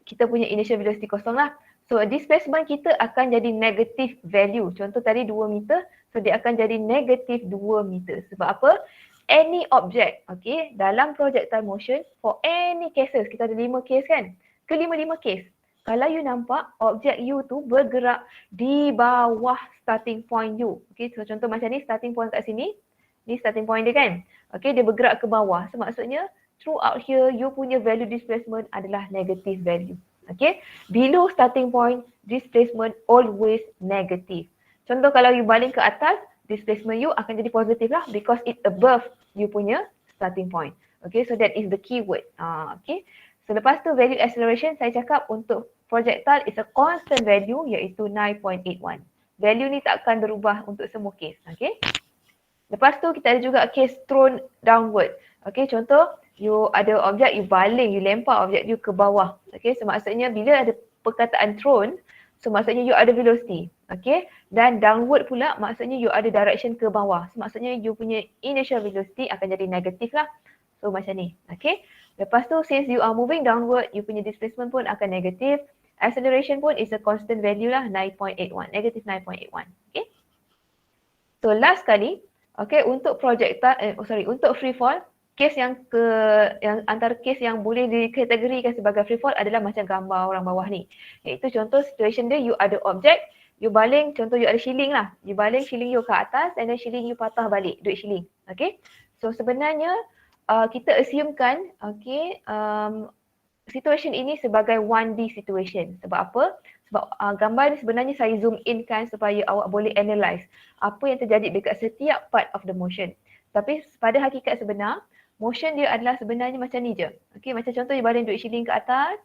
kita punya initial velocity kosong lah. So displacement kita akan jadi negative value. Contoh tadi 2 meter, so dia akan jadi negative 2 meter. Sebab apa? Any object, okay, dalam projectile motion, for any cases, kita ada 5 case kan? Kelima-lima case. Kalau you nampak objek you tu bergerak di bawah starting point you. Okay, so contoh macam ni, starting point kat sini. Ni starting point dia kan? Okay, dia bergerak ke bawah. So maksudnya, throughout here, you punya value displacement adalah negative value. Okay, below starting point, displacement always negative. Contoh kalau you baling ke atas, displacement you akan jadi positif lah because it above you punya starting point. Okay, so that is the keyword. Okay, so lepas tu value acceleration saya cakap untuk projectile is a constant value iaitu 9.81. Value ni tak akan berubah untuk semua case. Okay, lepas tu kita ada juga case thrown downward. Okay, contoh you ada objek, you baling, you lempar objek you ke bawah. Okay, so maksudnya bila ada perkataan thrown, so maksudnya you ada velocity. Okay, dan downward pula maksudnya you ada direction ke bawah. So maksudnya you punya initial velocity akan jadi negatif lah. So macam ni. Okay, lepas tu since you are moving downward, you punya displacement pun akan negatif. Acceleration pun is a constant value lah, 9.81, negative 9.81. Okay, so last kali, okay, untuk projectile, untuk free fall, kes yang antara kes yang boleh dikategorikan sebagai free fall adalah macam gambar orang bawah ni. Iaitu contoh situation dia, you ada objek, you baling, contoh you ada shilling lah. You baling shilling you ke atas and then shilling you patah balik, duit shilling. Okay, so sebenarnya kita assumekan, okay, situation ini sebagai 1D situation. Sebab apa? Sebab gambar ni sebenarnya saya zoom in kan supaya awak boleh analyse apa yang terjadi dekat setiap part of the motion. Tapi pada hakikat sebenar, motion dia adalah sebenarnya macam ni je. Okay, macam contoh you baling duit shilling ke atas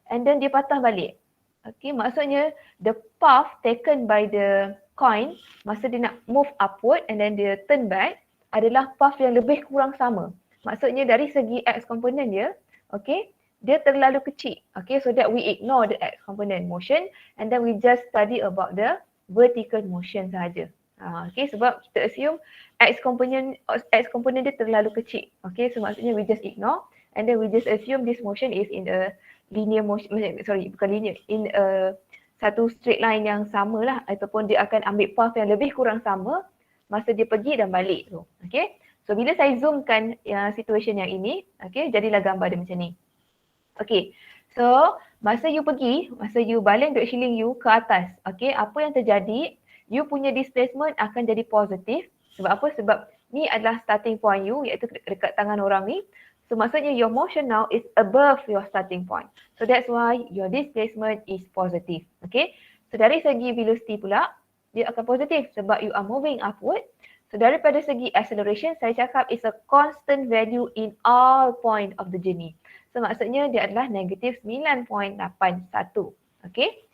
and then dia patah balik. Okay, maksudnya the path taken by the coin masa dia nak move upward and then dia turn back adalah path yang lebih kurang sama. Maksudnya dari segi x component dia, okay, dia terlalu kecil. Okay, so that we ignore the x component motion and then we just study about the vertical motion sahaja. Okay, sebab kita assume x component dia terlalu kecil. Okay, so maksudnya we just ignore and then we just assume this motion is in a linear motion, bukan linear, in a satu straight line yang sama lah ataupun dia akan ambil path yang lebih kurang sama masa dia pergi dan balik tu. Okay, so bila saya zoomkan situation yang ini, okay, jadilah gambar dia macam ni. Okay, so masa you baling duit shilling you ke atas, okay, apa yang terjadi? You punya displacement akan jadi positif. Sebab apa? Sebab ni adalah starting point you, iaitu dekat tangan orang ni. So maksudnya your motion now is above your starting point. So that's why your displacement is positive. Okay. So dari segi velocity pula, dia akan positif sebab you are moving upward. So daripada segi acceleration, saya cakap is a constant value in all point of the journey. So maksudnya dia adalah negative 9.81. Okay.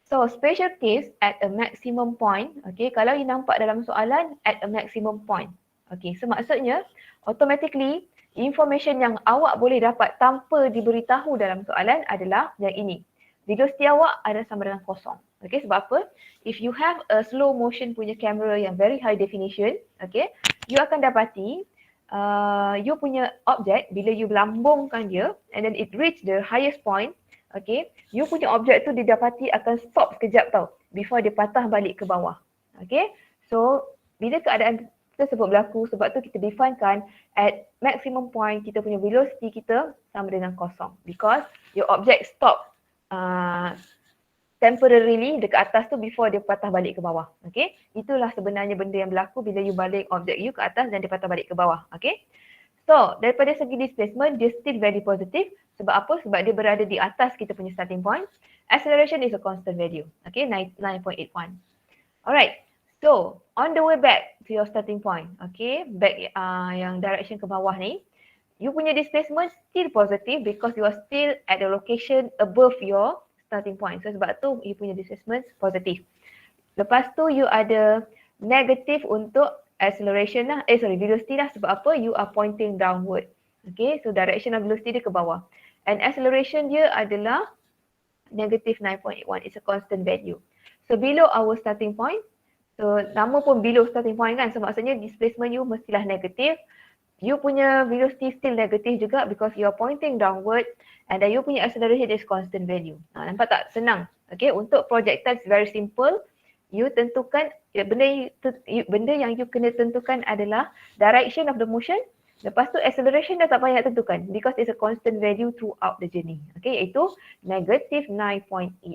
So special case at a maximum point, okay, kalau you nampak dalam soalan at a maximum point. Okay, so maksudnya automatically information yang awak boleh dapat tanpa diberitahu dalam soalan adalah yang ini. Velocity awak ada sama dengan kosong. Okay, sebab apa? If you have a slow motion punya kamera yang very high definition, okay, you akan dapati you punya objek bila you lambungkan dia and then it reach the highest point, okay, you punya objek tu didapati akan stop sekejap tau before dia patah balik ke bawah. Okay, so bila keadaan tersebut berlaku, sebab tu kita definekan at maximum point kita punya velocity kita sama dengan kosong because your object stop temporarily dekat atas tu before dia patah balik ke bawah. Okay, itulah sebenarnya benda yang berlaku bila you balik objek you ke atas dan dia patah balik ke bawah. Okay, so daripada segi displacement dia still very positive. Sebab apa? Sebab dia berada di atas kita punya starting point. Acceleration is a constant value. Okay, 9.81. Alright, so on the way back to your starting point, okay, back yang direction ke bawah ni, you punya displacement still positive because you are still at the location above your starting point. So sebab tu you punya displacement positif. Lepas tu you ada negatif untuk acceleration lah, velocity lah. Sebab apa? You are pointing downward. Okay, so direction of velocity dia ke bawah. And acceleration dia adalah negative 9.81. It's a constant value. So below our starting point, so nama pun below starting point kan. So maksudnya displacement you mestilah negatif. You punya velocity still negatif juga because you are pointing downward and then you punya acceleration is constant value. Nampak tak? Senang. Okay, untuk projectile very simple. You tentukan, benda yang you kena tentukan adalah direction of the motion. Lepas tu acceleration dah tak payah tentukan because it's a constant value throughout the journey. Okay, iaitu negative 9.81.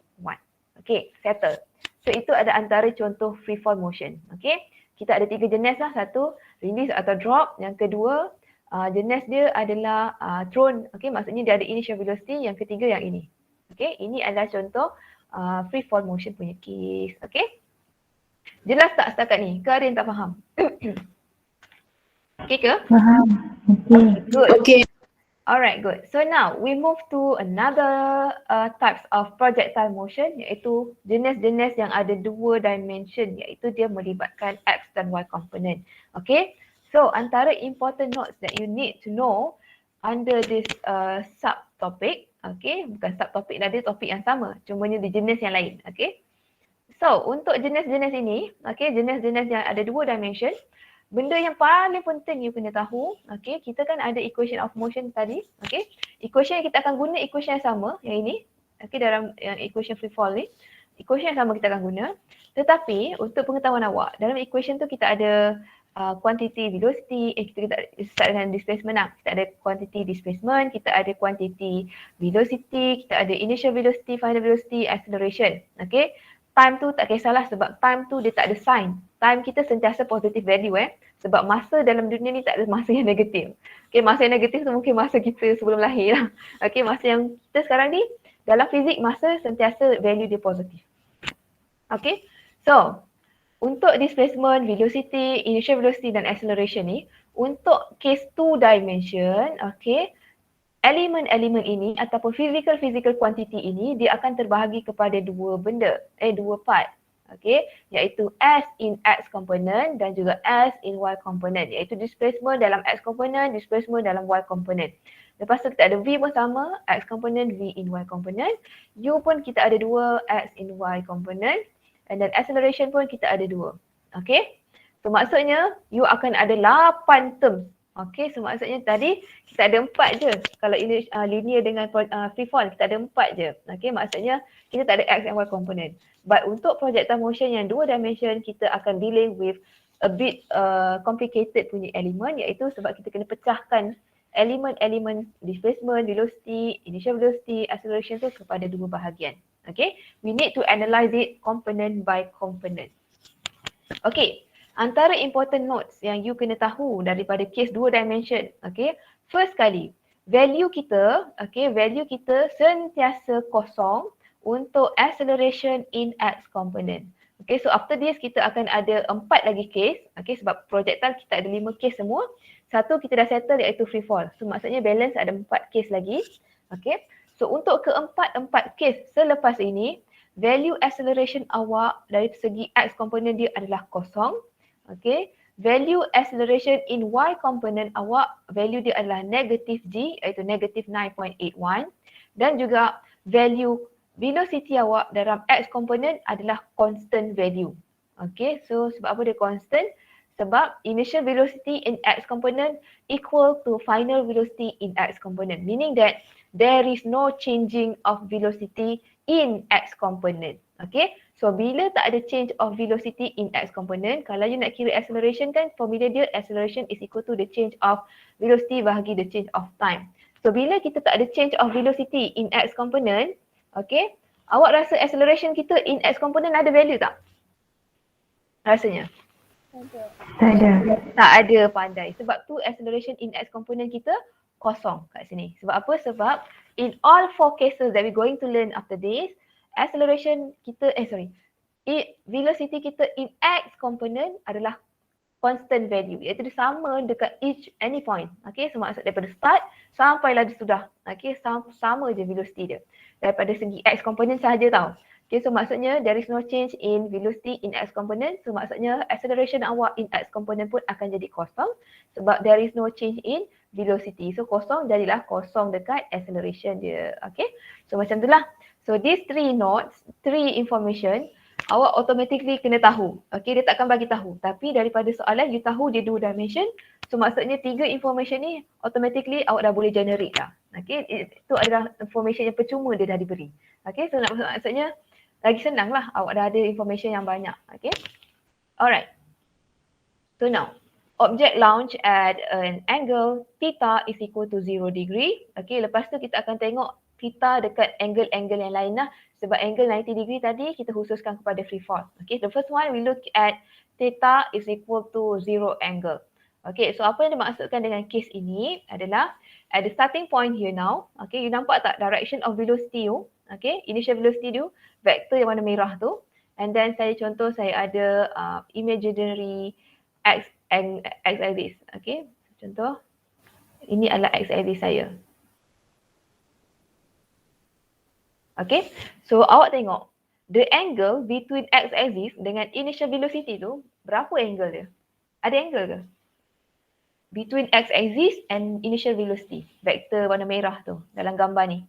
Okay, settle. So itu ada antara contoh free fall motion. Okay, kita ada 3 jenis lah. Satu, release atau drop. Yang kedua, jenis dia adalah thrown. Okay, maksudnya dia ada initial velocity. Yang ketiga yang ini. Okay, ini adalah contoh free fall motion punya case. Okay, jelas tak setakat ni? Ke ada yang tak faham? Okay ke? Faham. Okay. Good. Okay. Alright, good. So now we move to another types of projectile motion, iaitu jenis-jenis yang ada 2 dimension, iaitu dia melibatkan X dan Y component. Okay, so antara important notes that you need to know under this subtopic, okay, bukan subtopic lah, dia topik yang sama, cumanya di jenis yang lain. Okay, so untuk jenis-jenis ini, okay, jenis-jenis yang ada 2 dimension, benda yang paling penting you kena tahu, okay, kita kan ada equation of motion tadi, okay. Equation yang kita akan guna equation yang sama, yang ini, okay, dalam yang equation free fall ni, equation yang sama kita akan guna. Tetapi untuk pengetahuan awak, dalam equation tu kita ada quantity velocity, kita start dengan displacement lah. Kita ada quantity displacement, kita ada quantity velocity, kita ada initial velocity, final velocity, acceleration, okay. Time tu tak kisahlah sebab time tu dia tak ada sign. Time kita sentiasa positive value sebab masa dalam dunia ni tak ada masa yang negatif. Okay, masa yang negatif tu mungkin masa kita sebelum lahir lah. Okay, masa yang kita sekarang ni dalam fizik masa sentiasa value dia positif. Okay, so untuk displacement, velocity, initial velocity dan acceleration ni, untuk case 2 dimension, okay, elemen-elemen ini ataupun physical quantity ini dia akan terbahagi kepada 2 benda, 2 part. Okay, iaitu S in X component dan juga S in Y component, iaitu displacement dalam X component, displacement dalam Y component. Lepas tu kita ada V pun sama, X component, V in Y component. U pun kita ada 2, X in Y component. And then acceleration pun kita ada 2. Okay, so maksudnya you akan ada 8 term. Okay, so maksudnya tadi kita ada 4 je. Kalau ini linear dengan free fall kita ada 4 je. Okay, maksudnya kita tak ada X and Y component. But untuk projectile motion yang 2 dimension kita akan dealing with a bit complicated punya elemen, iaitu sebab kita kena pecahkan elemen-elemen displacement, velocity, initial velocity, acceleration tu kepada 2 bahagian. Okay, we need to analyze it component by component. Okay, antara important notes yang you kena tahu daripada case 2 dimension, okay, first kali, value kita, okay, value kita sentiasa kosong untuk acceleration in X component. Okay, so after this kita akan ada 4 lagi case, okay, sebab projectile kita ada 5 case semua. Satu kita dah settle iaitu free fall. So maksudnya balance ada 4 case lagi. Okay, so untuk keempat case selepas ini, value acceleration awak dari segi X component dia adalah kosong. Okay, value acceleration in Y component awak, value dia adalah negative G iaitu negative 9.81 dan juga value velocity awak dalam X component adalah constant value. Okay, so sebab apa dia constant? Sebab initial velocity in x component equal to final velocity in x component. Meaning that there is no changing of velocity in x component. Okay. So bila tak ada change of velocity in x component, kalau you nak kira acceleration kan, formula dia acceleration is equal to the change of velocity bahagi the change of time. So bila kita tak ada change of velocity in x component, okay, awak rasa acceleration kita in x component ada value tak? Rasanya? Tak ada. Tak ada, pandai. Sebab tu acceleration in x component kita kosong kat sini. Sebab apa? Sebab in all four cases that we going to learn after this, acceleration kita, velocity kita in x component adalah constant value, iaitu dia sama dekat any point. Okay, so maksud daripada start sampailah dia sudah. Okay, sama je velocity dia. Daripada segi x component sahaja tau. Okay, so maksudnya there is no change in velocity in x component. So maksudnya acceleration awak in x component pun akan jadi kosong sebab there is no change in velocity. So kosong jadilah kosong dekat acceleration dia. Okay, so macam itulah. So these three notes, three information, awak automatically kena tahu. Okay, dia takkan bagi tahu. Tapi daripada soalan you tahu dia 2 dimension. So maksudnya 3 information ni automatically awak dah boleh generate dah. Okay, itu adalah information yang percuma dia dah diberi. Okay, so maksudnya lagi senang lah, awak dah ada information yang banyak. Okay, alright. So now, object launch at an angle theta is equal to 0 degree. Okay, lepas tu kita akan tengok theta dekat angle-angle yang lain lah. Sebab angle 90 degree tadi kita khususkan kepada free fall. Okay, the first one we look at theta is equal to 0 angle. Okay, so apa yang dimaksudkan dengan case ini adalah at the starting point here now. Okay, you nampak tak direction of velocity tu? Okay, initial velocity tu, vektor yang warna merah tu. And then saya contoh saya ada imaginary x axis. Okay, contoh ini adalah x axis saya. Okay, so awak tengok the angle between x axis dengan initial velocity tu, berapa angle dia? Ada angle ke? Between x axis and initial velocity, vektor warna merah tu dalam gambar ni.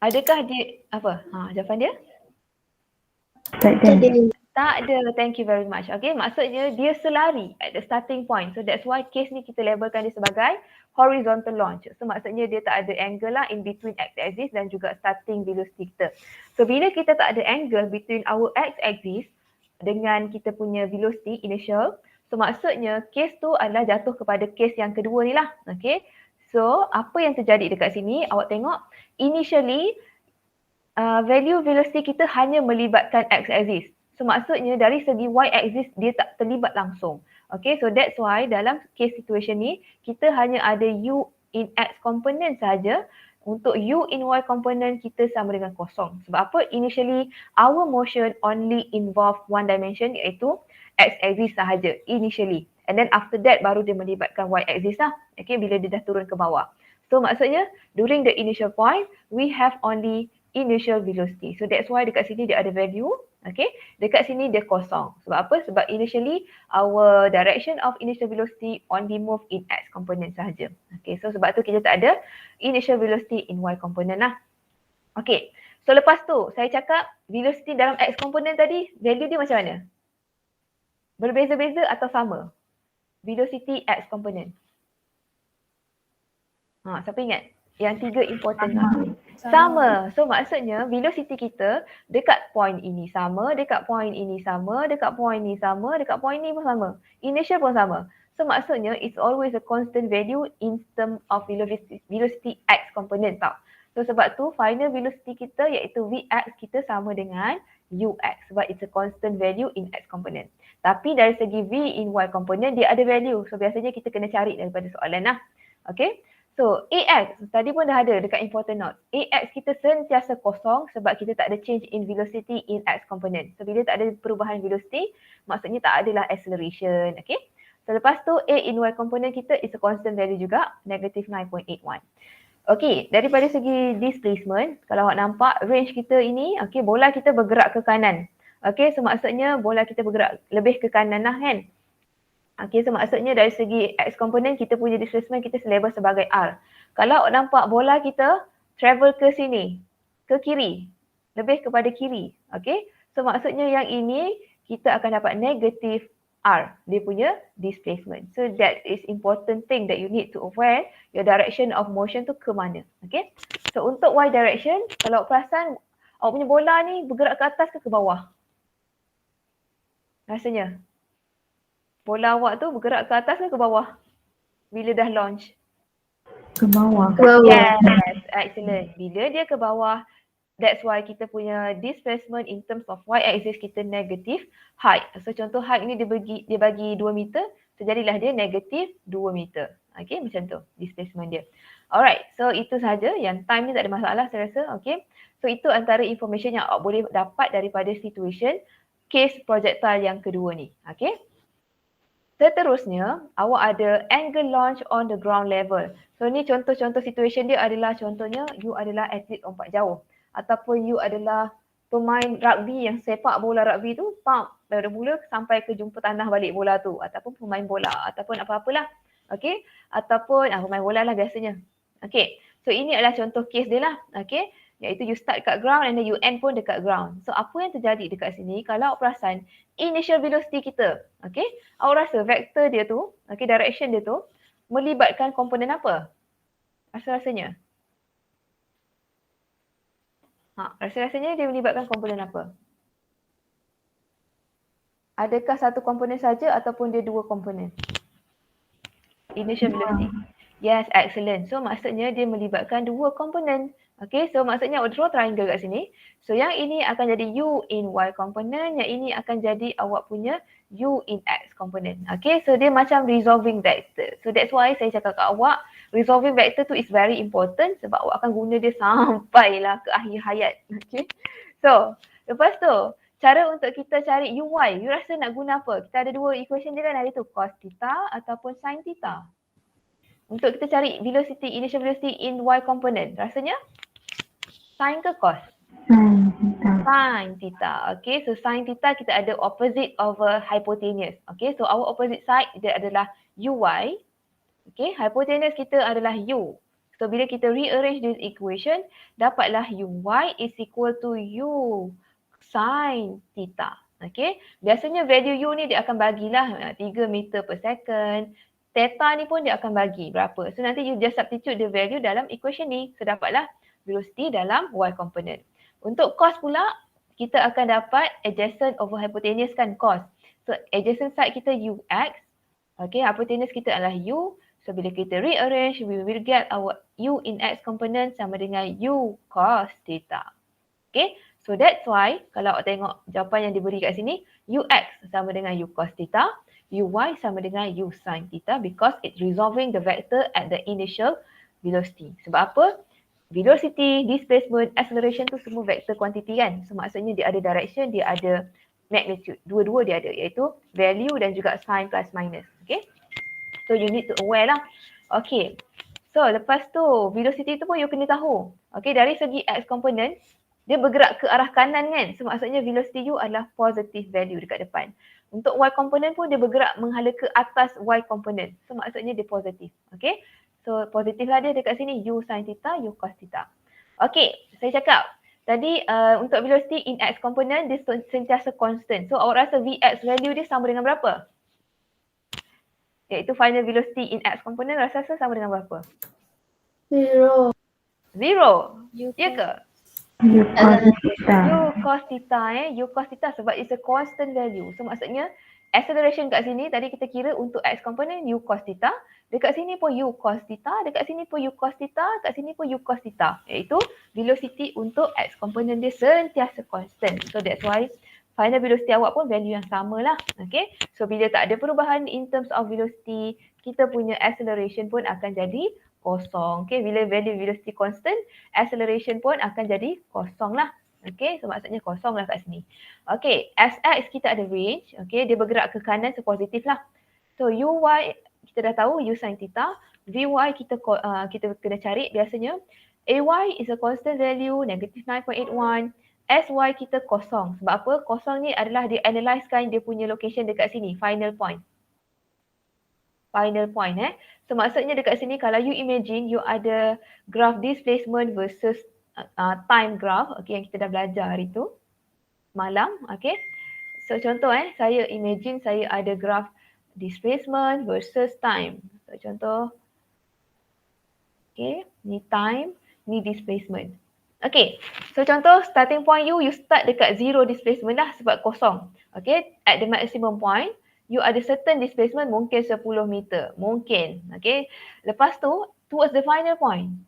Adakah dia apa? Jawapan dia? Tak ada. Tak ada. Thank you very much. Okay, maksudnya dia selari at the starting point. So that's why case ni kita labelkan dia sebagai horizontal launch. So maksudnya dia tak ada angle lah in between x-axis dan juga starting velocity kita. So bila kita tak ada angle between our x-axis dengan kita punya velocity initial, so maksudnya case tu adalah jatuh kepada case yang kedua ni lah. Okay, so apa yang terjadi dekat sini? Awak tengok initially value velocity kita hanya melibatkan x-axis. So maksudnya dari segi y-axis dia tak terlibat langsung. Okay, so that's why dalam case situation ni kita hanya ada u in x component sahaja. Untuk u in y component kita sama dengan kosong. Sebab apa? Initially our motion only involve one dimension iaitu x-axis sahaja initially. And then after that baru dia melibatkan y-axis lah. Okay, bila dia dah turun ke bawah. So maksudnya during the initial point we have only initial velocity. So that's why dekat sini dia ada value. Okay, dekat sini dia kosong. Sebab apa? Sebab initially our direction of initial velocity only move in x component sahaja. Okay, so sebab tu kita tak ada initial velocity in y component lah. Okay, so lepas tu saya cakap velocity dalam x component tadi value dia macam mana? Berbeza-beza atau sama? Velocity x component. Siapa ingat? Yang 3 important lah. Sama. So maksudnya velocity kita dekat point ini sama, dekat point ini sama, dekat point ini sama, dekat point ini pun sama. Initial pun sama. So maksudnya it's always a constant value in term of velocity x component tau. So sebab tu final velocity kita iaitu Vx kita sama dengan Ux sebab it's a constant value in x component. Tapi dari segi V in y component dia ada value. So biasanya kita kena cari daripada soalan lah. Okay. So Ax tadi pun dah ada dekat important note. Ax kita sentiasa kosong sebab kita tak ada change in velocity in x component. So bila tak ada perubahan velocity maksudnya tak adalah acceleration. Okay. So lepas tu A in y component kita is a constant value juga, negative 9.81. Okay, daripada segi displacement, kalau awak nampak range kita ini, okay, bola kita bergerak ke kanan. Okay, so maksudnya bola kita bergerak lebih ke kanan lah kan. Okay, so maksudnya dari segi x component kita punya displacement kita label sebagai R. Kalau awak nampak bola kita travel ke sini, ke kiri, lebih kepada kiri. Okay, so maksudnya yang ini kita akan dapat negative R, dia punya displacement. So that is important thing that you need to aware your direction of motion tu ke mana. Okay. So untuk Y direction, kalau perasan awak punya bola ni bergerak ke atas ke bawah? Rasanya bola awak tu bergerak ke atas ke bawah bila dah launch? Ke bawah. Ke bawah. Yes, excellent. Bila dia ke bawah, that's why kita punya displacement in terms of y-axis kita negative height. So contoh height ni dia bagi 2 meter, so jadilah dia negative 2 meter. Okay, macam tu displacement dia. Alright, so itu sahaja. Yang time ni tak ada masalah saya rasa. Okay, so itu antara information yang awak boleh dapat daripada situation case projectile yang kedua ni. Okay. Seterusnya, awak ada angle launch on the ground level. So ni contoh-contoh situation dia adalah contohnya you adalah atlet lompat jauh ataupun you adalah pemain rugby yang sepak bola rugby tu pump dari mula sampai ke jumpa tanah balik bola tu, ataupun pemain bola ataupun apa-apalah. Okey, ataupun pemain bola lah biasanya. Okey. So ini adalah contoh case dia lah. Okey. Iaitu you start kat ground and then you end pun dekat ground. So apa yang terjadi dekat sini, kalau awak perasan initial velocity kita, okay, awak rasa vektor dia tu, okay, direction dia tu melibatkan komponen apa? Rasa-rasanya? Rasa-rasanya dia melibatkan komponen apa? Adakah satu komponen saja ataupun dia dua komponen? Initial velocity. Yes, excellent. So maksudnya dia melibatkan dua komponen. Okay, so maksudnya awak draw triangle kat sini. So yang ini akan jadi U in Y component, yang ini akan jadi awak punya U in X component. Okay, so dia macam resolving vector. So that's why saya cakap kat awak, resolving vector tu is very important sebab awak akan guna dia sampailah ke akhir hayat. Okay, so lepas tu, cara untuk kita cari UY, you rasa nak guna apa? Kita ada dua equation dia kan, ada tu cos theta ataupun sin theta. Untuk kita cari velocity, initial velocity in Y component, rasanya sin ke cos? Sin theta. Okay, so sin theta kita ada opposite over hypotenuse. Okay, so our opposite side dia adalah UY. Okay, hypotenuse kita adalah U. So bila kita rearrange this equation, dapatlah UY is equal to U sin theta. Okay, biasanya value U ni dia akan bagilah 3 meter per second. Theta ni pun dia akan bagi berapa. So nanti you just substitute the value dalam equation ni. So dapatlah velocity dalam Y component. Untuk cos pula, kita akan dapat adjacent over hypotenuse kan, cos. So adjacent side kita UX. Okay, hypotenuse kita adalah U. So bila kita rearrange, we will get our U in X component sama dengan U cos theta. Okay, so that's why kalau awak tengok jawapan yang diberi kat sini, UX sama dengan U cos theta, UY sama dengan U sin theta because it's resolving the vector at the initial velocity. Sebab apa? Velocity, displacement, acceleration tu semua vector quantity kan. So maksudnya dia ada direction, dia ada magnitude. Dua-dua dia ada iaitu value dan juga sign plus minus. Okay. So you need to aware lah. Okay. So lepas tu velocity tu pun you kena tahu. Okay, dari segi X component, dia bergerak ke arah kanan kan. So maksudnya velocity you adalah positive value dekat depan. Untuk Y component pun dia bergerak menghala ke atas Y component. So maksudnya dia positif. Okay. So positif lah dia dekat sini, U sin theta, U cos theta. Okay, saya cakap tadi untuk velocity in X component dia sentiasa constant. So awak rasa Vx value dia sama dengan berapa? Iaitu final velocity in X component rasa sama dengan berapa? 0. Ya ke? U cos theta. U cos theta U cos theta sebab it's a constant value. So maksudnya acceleration kat sini tadi kita kira untuk X component U cos theta, dekat sini pun U cos theta, dekat sini pun U cos theta, kat sini pun U cos theta. Iaitu velocity untuk X component dia sentiasa constant. So that's why final velocity awak pun value yang sama lah. Okay. So bila tak ada perubahan in terms of velocity, kita punya acceleration pun akan jadi kosong. Okay. Bila value velocity constant, acceleration pun akan jadi kosong lah. Okay, so maksudnya kosong lah kat sini. Okay, Sx kita ada range. Okay, dia bergerak ke kanan, so positif lah. So Uy kita dah tahu U sin theta. Vy kita kena cari biasanya. Ay is a constant value, negative 9.81. Sy kita kosong. Sebab apa? Kosong ni adalah dia analysekan dia punya location dekat sini, final point. Final point So maksudnya dekat sini kalau you imagine you ada graph displacement versus time graph, okay, yang kita dah belajar hari tu malam, okay. So contoh saya imagine saya ada graph displacement versus time. So contoh, okay, ni time, ni displacement. Okay, so contoh starting point you start dekat zero displacement dah sebab kosong. Okay, at the maximum point, you ada certain displacement mungkin 10 meter, mungkin. Okay, lepas tu towards the final point.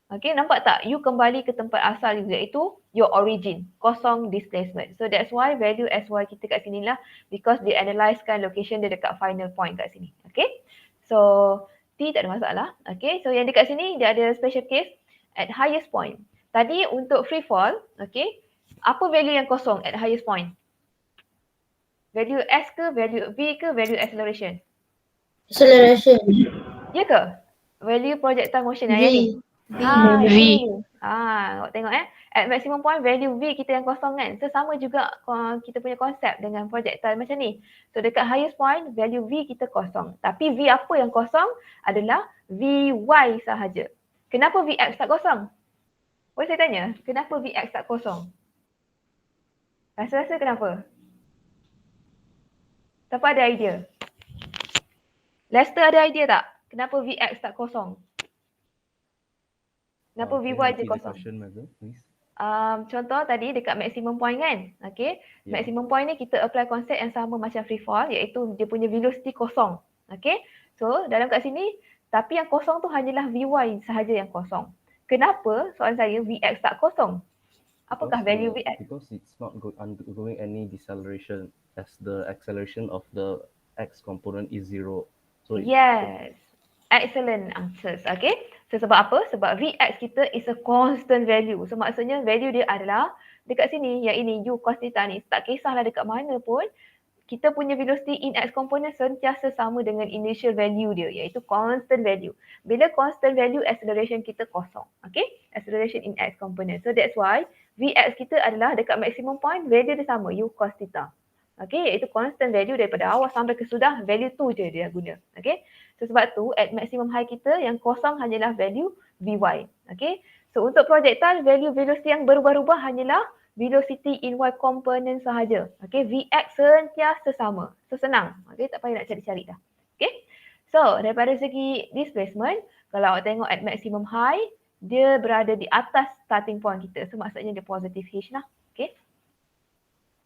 Okay, nampak tak? You kembali ke tempat asal you, iaitu your origin, kosong displacement. So that's why value SY kita kat sini lah, because dia analysekan location dia dekat final point kat sini. Okay, so T tak ada masalah. Okay, so yang dekat sini dia ada special case at highest point. Tadi untuk free fall, okay, apa value yang kosong at highest point? Value S ke, value V ke, value acceleration? Acceleration. Ya ke? Value projectile motion V. yang ni? V. Awak tengok at maximum point value V kita yang kosong kan. So sama juga kita punya konsep dengan projectile macam ni. So dekat highest point value V kita kosong. Tapi V apa yang kosong adalah Vy sahaja. Kenapa Vx tak kosong? Boleh saya tanya, kenapa Vx tak kosong? Rasa-rasa kenapa? Siapa ada idea? Lester ada idea tak? Kenapa Vx tak kosong? Kenapa Vy je kosong? Contoh tadi dekat maximum point kan? Okay. Yeah. Maximum point ni kita apply konsep yang sama macam free fall, iaitu dia punya velocity kosong. Okay. So dalam kat sini, tapi yang kosong tu hanyalah Vy sahaja yang kosong. Kenapa soalan saya Vx tak kosong? Apakah value Vx? Because it's not undergoing any deceleration as the acceleration of the x component is zero. So Yes. Excellent answers. Okay. So sebab apa? Sebab Vx kita is a constant value. So maksudnya value dia adalah dekat sini, yang ini u cos theta ni. Tak kisahlah dekat mana pun, kita punya velocity in x component sentiasa sama dengan initial value dia, iaitu constant value. Bila constant value, acceleration kita kosong. Okay? Acceleration in x component. So that's why Vx kita adalah dekat maximum point, value dia sama, u cos theta. Okay, iaitu constant value daripada awal sampai ke sudah, value tu je dia guna. Okay, so sebab tu at maximum high kita yang kosong hanyalah value Vy. Okay, so untuk projectile, value velocity yang berubah-ubah hanyalah velocity in y component sahaja. Okay, Vx sentiasa sama. So senang. Okay, tak payah nak cari-cari dah. Okay, so daripada segi displacement, kalau awak tengok at maximum high, dia berada di atas starting point kita. So maksudnya dia positive H lah. Okay.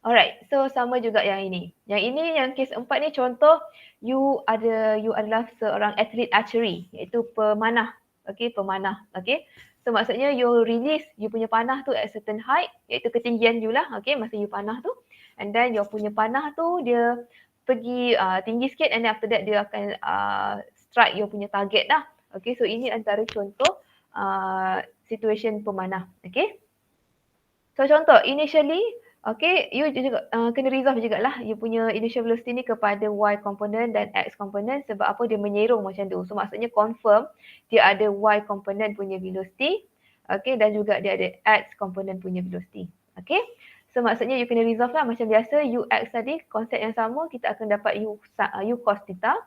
Alright, so sama juga yang ini. Yang ini, yang kes 4 ni contoh you adalah seorang atlet archery, iaitu pemanah. Okay, pemanah. Okay, so maksudnya you release you punya panah tu at certain height, iaitu ketinggian you lah. Okay, masa you panah tu. And then your punya panah tu dia pergi tinggi sikit, and then after that dia akan strike you punya target lah. Okay, so ini antara contoh situation pemanah. Okay, so contoh initially, okay, you juga kena resolve jugalah you punya initial velocity ni kepada y component dan x component. Sebab apa? Dia menyerong macam tu. So maksudnya confirm dia ada y component punya velocity, okay, dan juga dia ada x component punya velocity. Okay, so maksudnya you kena resolve lah macam biasa. Ux tadi konsep yang sama, kita akan dapat u cos theta.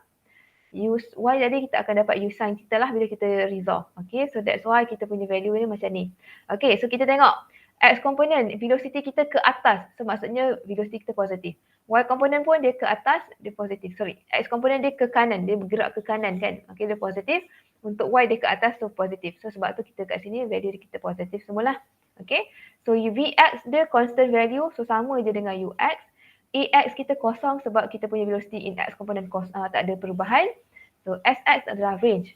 Y tadi kita akan dapat u sin theta lah bila kita resolve. Okay, so that's why kita punya value ni macam ni. Okay, so kita tengok x component, velocity kita ke atas. So maksudnya velocity kita positif. Y component pun dia ke atas, dia positif. Sorry, x component dia ke kanan, dia bergerak ke kanan kan. Okay, dia positif. Untuk y dia ke atas, so positif. So sebab tu kita kat sini value kita positif semualah. Okay, so Vx dia constant value, so sama je dengan Ux. Ax kita kosong sebab kita punya velocity in x component tak ada perubahan. So Sx adalah range.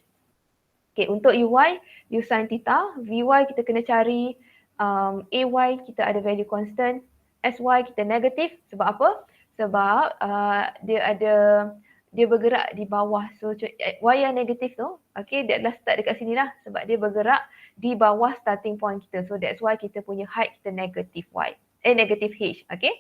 Okay, untuk Uy, u sin theta. Vy kita kena cari Ay kita ada value constant, Sy kita negatif. Sebab apa? Sebab dia bergerak di bawah. So y yang negatif tu, okay, dia adalah start dekat sini lah sebab dia bergerak di bawah starting point kita. So that's why kita punya height kita negative negative h. Okay,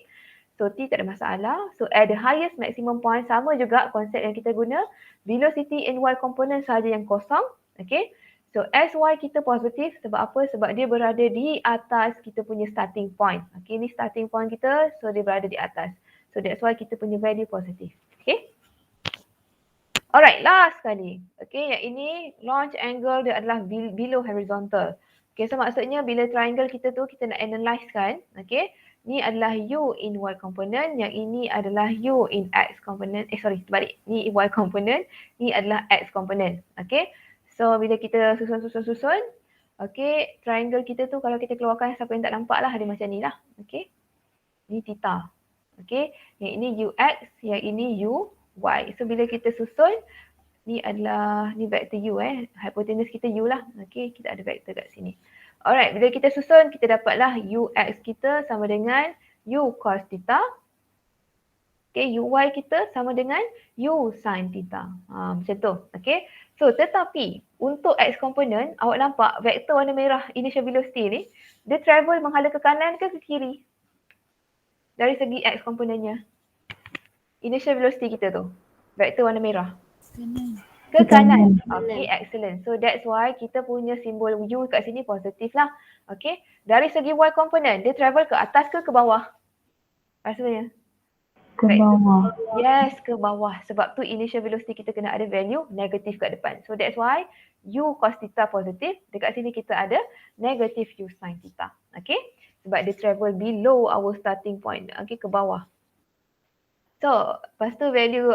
so T tak ada masalah. So at the highest maximum point, sama juga konsep yang kita guna, velocity in y component sahaja yang kosong. Okay, so Sy kita positif sebab apa? Sebab dia berada di atas kita punya starting point. Okay, ni starting point kita, so dia berada di atas. So that's why kita punya value positif. Okay. Alright, last sekali. Okay, yang ini launch angle dia adalah below horizontal. Okay, so maksudnya bila triangle kita tu kita nak analyse kan. Okay, Ni adalah U in Y component, yang ini adalah U in X component. Terbalik. Ni Y component, ni adalah X component. Okay. So bila kita susun, okay, triangle kita tu kalau kita keluarkan siapa yang tak nampak lah, dia macam ni lah. Okay. Ni theta. Okay. Yang ini UX, yang ini UY. So bila kita susun, ni adalah, ni vektor U hypotenuse kita U lah. Okay, kita ada vektor kat sini. Alright, bila kita susun, kita dapatlah UX kita sama dengan U cos theta. Okay, UY kita sama dengan U sin theta. Macam tu. Okay, so tetapi untuk X component, awak nampak vektor warna merah initial velocity ni, dia travel menghala ke kanan ke kiri? Dari segi X componentnya. Initial velocity kita tu, vektor warna merah. Ke kanan. Okay, excellent. So that's why kita punya simbol U kat sini positif lah. Okay, dari segi Y component, dia travel ke atas ke bawah? Rasanya? Ke bawah. Yes, ke bawah. Sebab tu initial velocity kita kena ada value negatif kat depan. So that's why U cos theta positif. Dekat sini kita ada negative U sin theta. Okay, sebab dia travel below our starting point. Okay, ke bawah. So, lepas tu value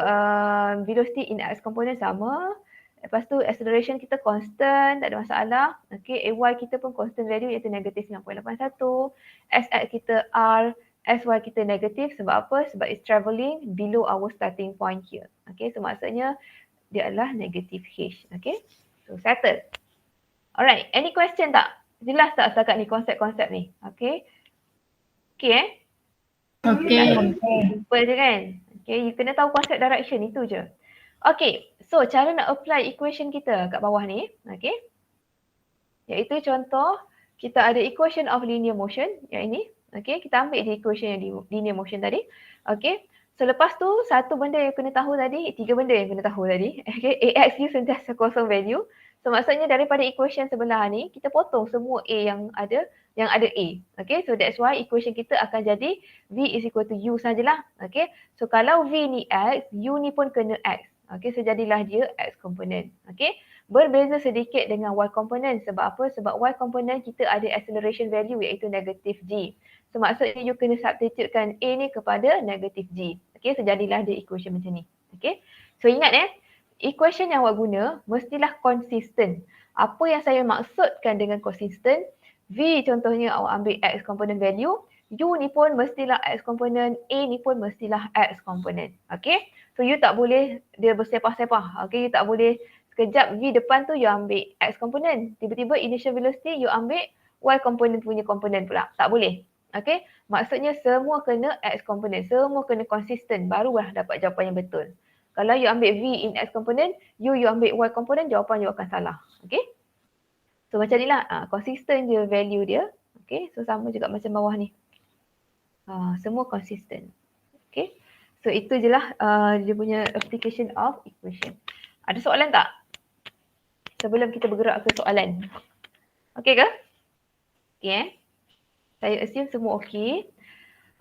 velocity in X component sama. Lepas tu acceleration kita constant, tak ada masalah. Okay, AY kita pun constant value iaitu negatif 9.81. SX kita R, SY kita negatif sebab apa? Sebab it's travelling below our starting point here. Okay, so maksudnya dia adalah negative H. Okay, so settle. Alright, any question tak? Jelas tak setakat ni konsep-konsep ni? Okay. Okay Okay. Simple je kan? Okay, you kena tahu konsep direction itu je. Okay, so cara nak apply equation kita kat bawah ni, okay. Iaitu contoh, kita ada equation of linear motion, yang ini. Okay, kita ambil je equation yang linear motion tadi. Okay, so lepas tu, satu benda yang kena tahu tadi, tiga benda yang kena tahu tadi. Okay, AX ni sentiasa kosong value. So maksudnya daripada equation sebelah ni, kita potong semua A yang ada A. Okay, so that's why equation kita akan jadi V is equal to U sajalah. Okay, so kalau V ni X, U ni pun kena X. Okay, so jadilah dia X component. Okay, berbeza sedikit dengan Y component. Sebab apa? Sebab Y component kita ada acceleration value iaitu negative G. So maksudnya you kena substitutekan A ni kepada negative G. Okay, so jadilah dia equation macam ni. Okay, so ingat equation yang awak guna mestilah konsisten. Apa yang saya maksudkan dengan konsisten, V contohnya awak ambil X component value, U ni pun mestilah X component, A ni pun mestilah X component. Okay, so you tak boleh dia bersepah-sepah. Okay, you tak boleh sekejap V depan tu you ambil X component, tiba-tiba initial velocity you ambil Y component punya component pula. Tak boleh. Okay, maksudnya semua kena X component, semua kena konsisten, barulah dapat jawapan yang betul. Kalau you ambil V in X component, you ambil Y component, jawapan you akan salah. Okay. So macam ni lah, konsisten je value dia. Okay, so sama juga macam bawah ni. Semua konsisten. Okay, so itu je lah dia punya application of equation. Ada soalan tak? Sebelum kita bergerak ke soalan. Okay ke? Okay. Saya assume semua okay.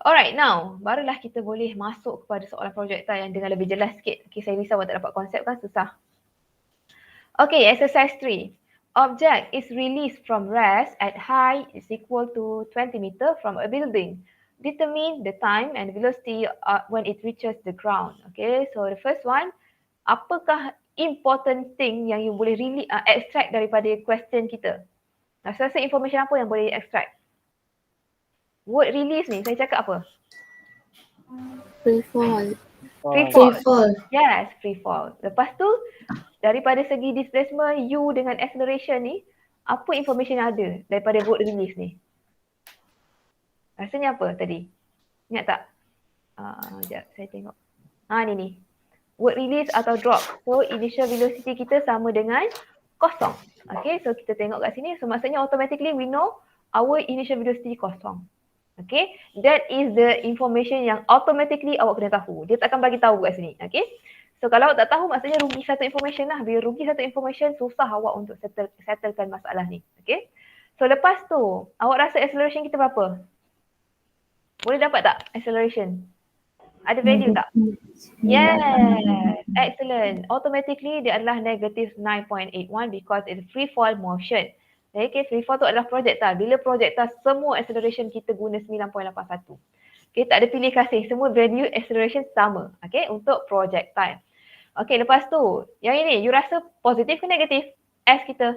Alright, now barulah kita boleh masuk kepada soalan projekta yang dengan lebih jelas sikit. Okay, saya risau tak dapat konsep kan, susah. Okay, exercise 3. Object is released from rest at height is equal to 20 meter from a building. Determine the time and velocity when it reaches the ground. Okay, so the first one, apakah important thing yang you boleh really extract daripada question kita? Rasa information apa yang boleh extract? Word release ni, saya cakap apa? Free fall. Free Free fall. fall. Yes, free fall. Lepas tu, daripada segi displacement U dengan acceleration ni, apa information yang ada daripada word release ni? Rasanya apa tadi? Ingat tak? Sekejap, saya tengok. Ni. Word release atau drop. So, initial velocity kita sama dengan kosong. Okay, so kita tengok kat sini. So, maksudnya automatically we know our initial velocity kosong. Okay, that is the information yang automatically awak kena tahu. Dia takkan bagi tahu kat sini. Okay, so kalau awak tak tahu maksudnya rugi satu information lah. Bila rugi satu information, susah awak untuk settlekan masalah ni. Okay, so lepas tu awak rasa acceleration kita berapa? Boleh dapat tak acceleration? Ada value tak? Yes, excellent. Automatically dia adalah negative 9.81 because it's free fall motion. Okay, free fall tu adalah projectile. Bila projectile, semua acceleration kita guna 9.81. Okay, tak ada pilih kasih. Semua value acceleration sama. Okay, untuk projectile. Okay, lepas tu, yang ini, you rasa positif ke negatif? S kita.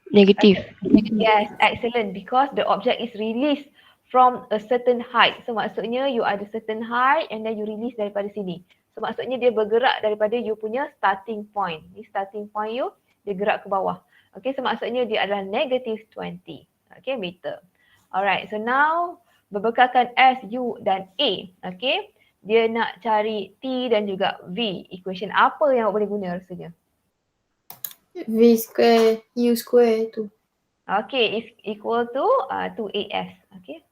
Negatif. Yes, excellent. Because the object is released from a certain height. So maksudnya you ada certain height and then you release daripada sini. So maksudnya dia bergerak daripada you punya starting point. Ni starting point you, dia gerak ke bawah. Okay, so maksudnya dia adalah negative 20. Okay, meter. Alright, so now berbekalkan S, U dan A. Okay, dia nak cari T dan juga V. Equation apa yang awak boleh guna rasanya? V square, U square tu. Okay, is equal to 2AS. Okay.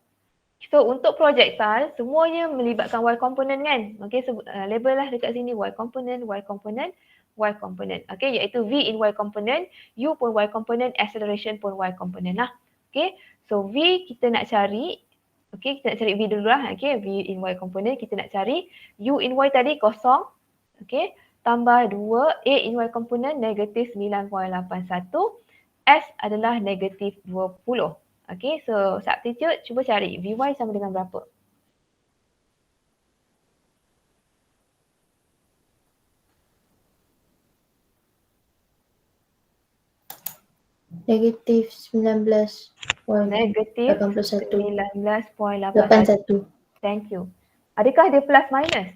So untuk projectile, semuanya melibatkan Y component kan? Okay, so label lah dekat sini Y component, Y component, Y component. Okay, iaitu V in Y component, U pun Y component, acceleration pun Y component lah. Okay, so V kita nak cari, okay, kita nak cari V dulu lah. Okay, V in Y component kita nak cari. U in Y tadi kosong. Okay, tambah 2, A in Y component negatif 9.81. S adalah negatif 20. Okay, so substitute, cuba cari Vy sama dengan berapa? Negatif 19.81. Negatif 19.81. Thank you. Adakah dia plus minus?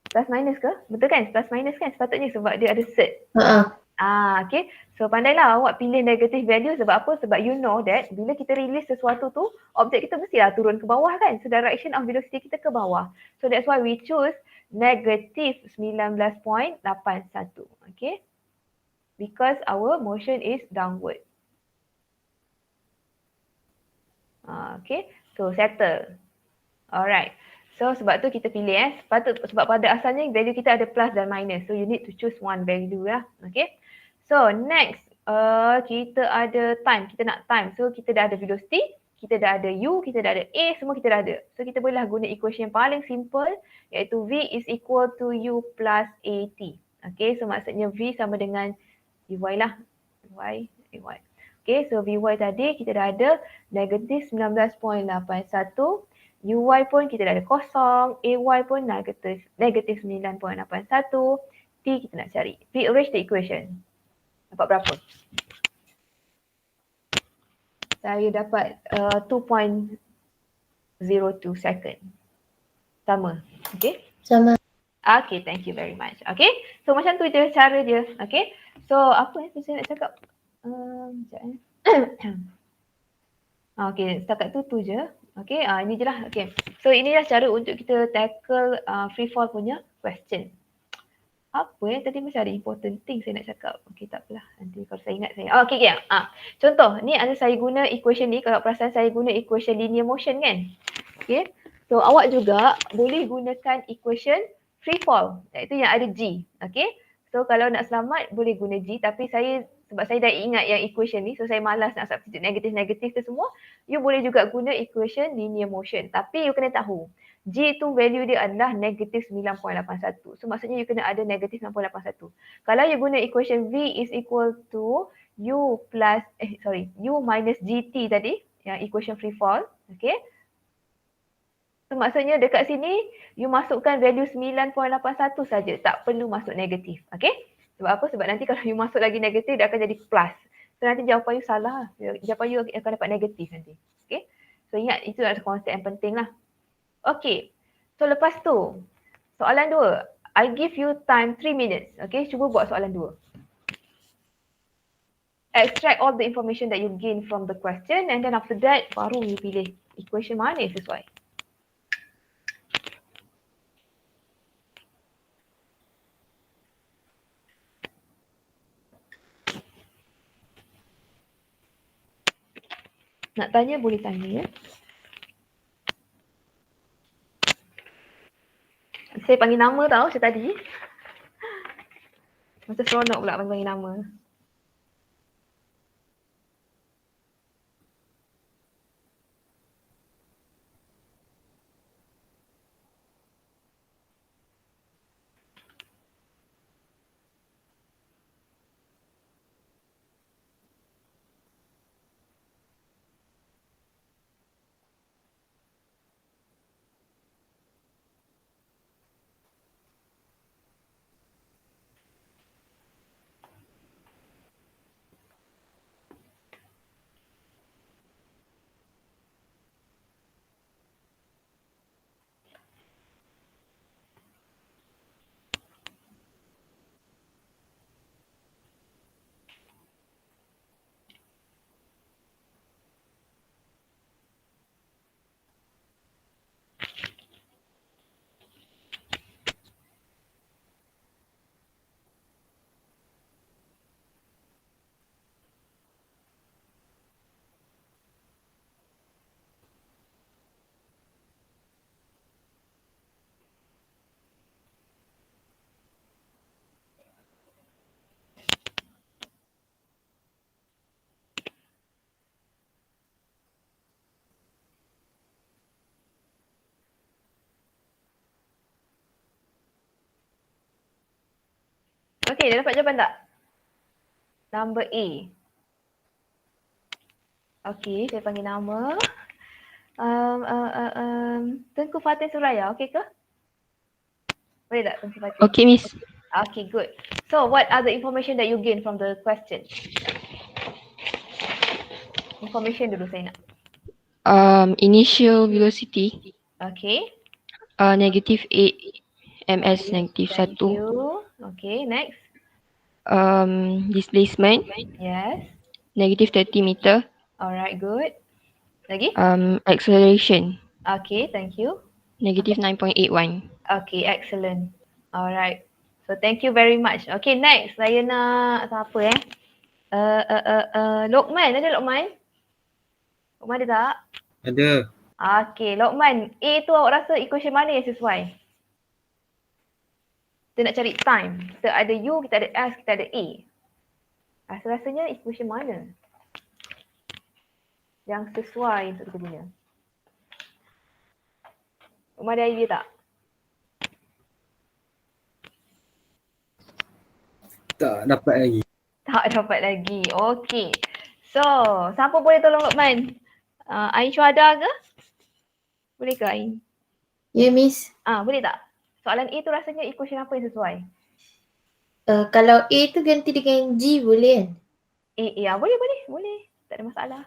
Plus minus ke? Betul kan? Plus minus kan? Sepatutnya sebab dia ada set. Okay. So pandailah awak pilih negative value sebab apa? Sebab you know that bila kita release sesuatu tu, objek kita mestilah turun ke bawah kan? So direction of velocity kita ke bawah. So that's why we choose negative 19.81. Okay. Because our motion is downward. Okay. So settle. Alright. So sebab tu kita pilih sebab pada asalnya value kita ada plus dan minus. So you need to choose one value lah. Okay. So next kita ada time. Kita nak time. So kita dah ada velocity, kita dah ada U, kita dah ada A, semua kita dah ada. So kita bolehlah guna equation yang paling simple iaitu V is equal to U plus AT. Okay. So maksudnya V sama dengan Vy lah. Y, AY. Okay. So Vy tadi kita dah ada negatif 19.81. Uy pun kita dah ada kosong, Ay pun negatif 9.81, T kita nak cari. Rearrange the equation. Dapat berapa? Saya dapat 2.02 second. Sama. Okay? Sama. Okay, thank you very much. Okay, so macam tu je cara dia. Okay, so apa yang saya nak cakap? Sekejap Okay, setakat tu je. Okay, ini je lah. Okay, so inilah cara untuk kita tackle free fall punya question. Apa yang tadi macam ada important thing saya nak cakap. Okay, tak apalah. Nanti kalau saya ingat saya. Okay. Contoh, ni ada saya guna equation ni. Kalau perasan saya guna equation linear motion kan. Okay, so awak juga boleh gunakan equation free fall. Iaitu yang ada G. Okay, so kalau nak selamat boleh guna G. Tapi sebab saya dah ingat yang equation ni, so saya malas nak substitute negatif-negatif tu semua. You boleh juga guna equation linear motion. Tapi you kena tahu, G tu value dia adalah negatif 9.81. So maksudnya you kena ada negatif 9.81. Kalau you guna equation V is equal to U minus GT tadi, yang equation free fall. Okay. So maksudnya dekat sini, you masukkan value 9.81 saja. Tak perlu masuk negatif. Okay. Sebab apa? Sebab nanti kalau you masuk lagi negatif, dia akan jadi plus. So nanti jawapan you salah. Jawapan you akan dapat negatif nanti. Okay. So ingat, itu adalah konsep yang penting lah. Okay. So lepas tu, soalan 2. I give you time 3 minutes. Okay. Cuba buat soalan 2. Extract all the information that you gain from the question and then after that, baru you pilih equation mana yang sesuai. Nak tanya boleh tanya ya. Saya panggil nama tau saya tadi. Macam seronok pula panggil nama. Okay, dah dapat jawapan tak? Number A. Okay, saya panggil nama. Tengku Fatin Suraya, okay ke? Boleh tak Tengku Fatin? Okay, Miss. Okay, good. So, what are the information that you gain from the question? Information dulu saya nak. Initial velocity Okay. negative 8 ms negative Thank 1. you. Okay, next. Displacement Yes. negative 30 meter. Alright, good. Lagi? Acceleration Okay, thank you. negative 9.81. Okay, excellent. Alright. So, thank you very much. Okay, next. Saya nak siapa Lokman, ada Lokman? Lokman ada tak? Ada. Okay, Lokman. A tu awak rasa equation mana yang sesuai? Kita nak cari time. Kita ada U, kita ada S, kita ada A. Rasa-rasanya equation mana yang sesuai untuk kita guna? Lokman ada idea tak? Tak dapat lagi. Tak dapat lagi. Okay. So, siapa boleh tolong Lokman? Ain Syuhada ke? Boleh ke Ain? Ya, Miss. Boleh tak? Soalan A tu rasanya equation apa yang sesuai? Kalau A tu ganti dengan G boleh kan? Boleh. Tak ada masalah.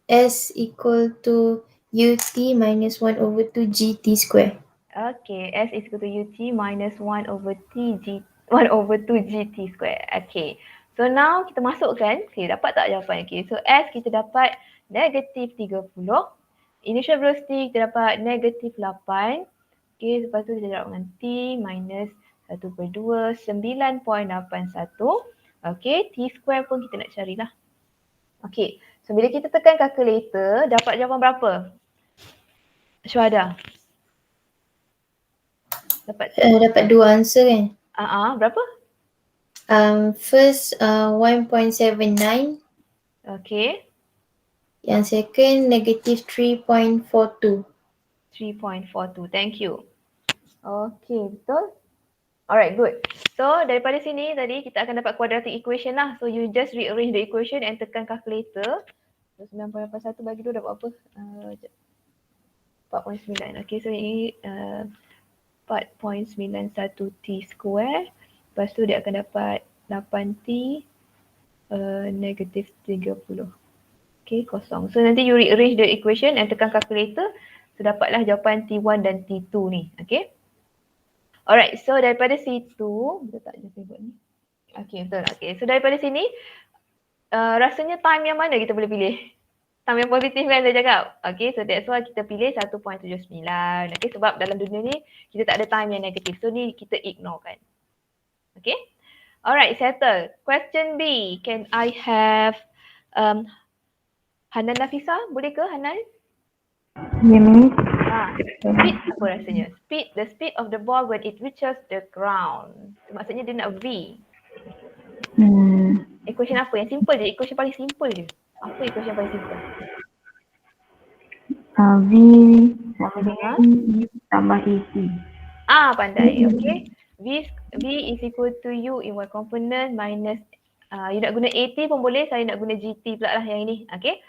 S equal to UT minus 1 over 2 GT square. Okay, S is equal to UT minus 1 over 2 GT square. Okay. So now kita masukkan, okay, dapat tak jawapan? Okay, so S kita dapat negatif 30. Initial velocity kita dapat negatif 8. Okay, lepas tu kita dapat dengan T minus 1/2, 9.81. Okay, T square pun kita nak carilah. Okay, so bila kita tekan calculator, dapat jawapan berapa? Syuhada. Dapat dua answer kan? Berapa? First 1.79. Okay. Yang second negative 3.42. 3.42. Thank you. Okay, betul? Alright, good. So, daripada sini tadi kita akan dapat quadratic equation lah. So, you just rearrange the equation and tekan calculator. So, 9.81 bagi 2 dapat apa? 4.9. Okay, so ini 4.91 T square. Lepas tu dia akan dapat 8T negatif 30. Okay, kosong. So, nanti you rearrange the equation and tekan calculator. So, dapatlah jawapan T1 dan T2 ni. Okay. Alright, so daripada situ, betul tak je saya buat ni? Okay, betul. Okay, so daripada sini, rasanya time yang mana kita boleh pilih? Time yang positif kan saya cakap? Okay, so that's why kita pilih 1.79. Okay, sebab dalam dunia ni, kita tak ada time yang negatif. So ni kita ignore kan. Okay. Alright, settle. Question B, can I have Hanan Nafisa? Boleh ke Hanan? Ya, Miss. Speed apa rasanya? The speed of the ball when it reaches the ground. So, maksudnya dia nak V. Equation apa? Yang simple je. Equation paling simple je. Apa equation paling simple? V sama dengan U tambah AC. Pandai. Okay. V is equal to U in one component minus you nak guna AT pun boleh. Saya nak guna GT pula lah yang ini. Okay.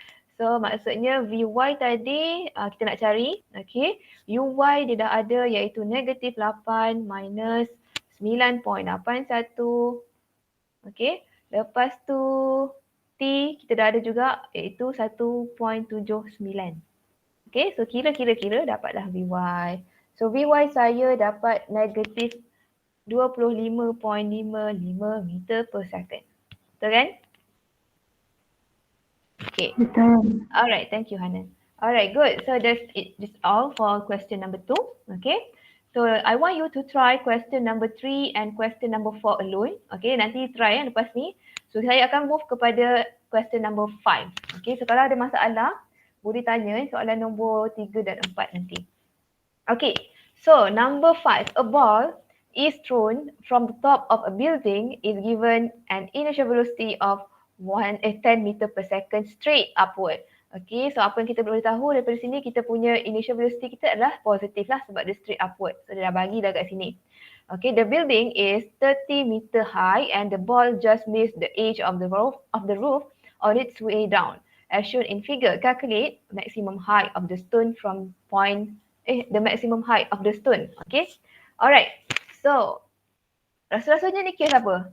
So maksudnya Vy tadi kita nak cari. Okay. Uy dia dah ada iaitu negatif 8 minus 9.81. Okay. Lepas tu T kita dah ada juga iaitu 1.79. Okay. So kira dapatlah Vy. So Vy saya dapat negatif 25.55 meter per second. Betul kan? Okay. Betul. Alright, thank you Hanan. Alright, good. So that's it. That's all for question number 2. Okay. So I want you to try question number 3 and question number 4 alone. Okay, nanti try lepas ni. So saya akan move kepada question number 5. Okay, so kalau ada masalah, boleh tanya soalan nombor 3 dan 4 nanti. Okay, so number 5. A ball is thrown from the top of a building is given an initial velocity of 10 meter per second straight upward. Okay, so apa yang kita boleh tahu daripada sini, kita punya initial velocity kita adalah positif lah sebab dia straight upward. So dia dah bagi dah kat sini. Okay, the building is 30 meter high and the ball just missed the edge of the roof on its way down. As shown in figure, calculate maximum height of the stone from the maximum height of the stone. Okay, alright. So, rasa-rasanya ni case apa?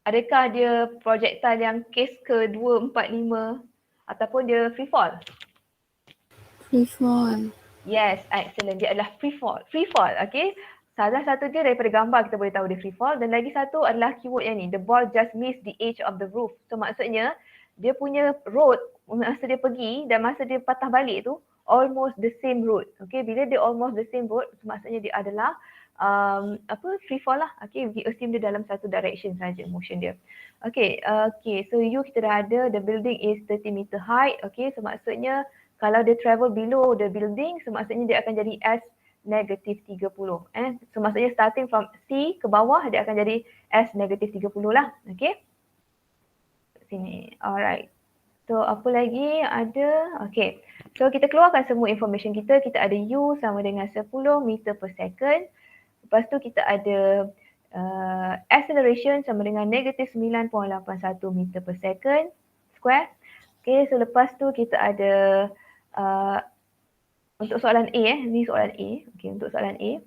Adakah dia projectile yang case ke-2, 4, 5 ataupun dia free fall? Free fall. Yes, excellent. Dia adalah free fall. Free fall, okay. Salah satu dia daripada gambar kita boleh tahu dia free fall dan lagi satu adalah keyword yang ni. The ball just missed the edge of the roof. So maksudnya dia punya road masa dia pergi dan masa dia patah balik tu almost the same road. Okay, bila dia almost the same road, so maksudnya dia adalah free fall lah. Okay, we assume dia dalam satu direction saja motion dia. Okay, so U kita dah ada, the building is 30 meter high. Okay, so maksudnya kalau dia travel below the building, so maksudnya dia akan jadi S negatif 30. So maksudnya starting from C ke bawah, dia akan jadi S negatif 30 lah. Okay. Sini. Alright. So apa lagi ada? Okay. So kita keluarkan semua information kita. Kita ada U sama dengan 10 meter per second. Lepas tu kita ada acceleration sama dengan negatif 9.81 meter per second square. Okay. So lepas tu kita ada untuk soalan A ni soalan A. Okay, untuk soalan A.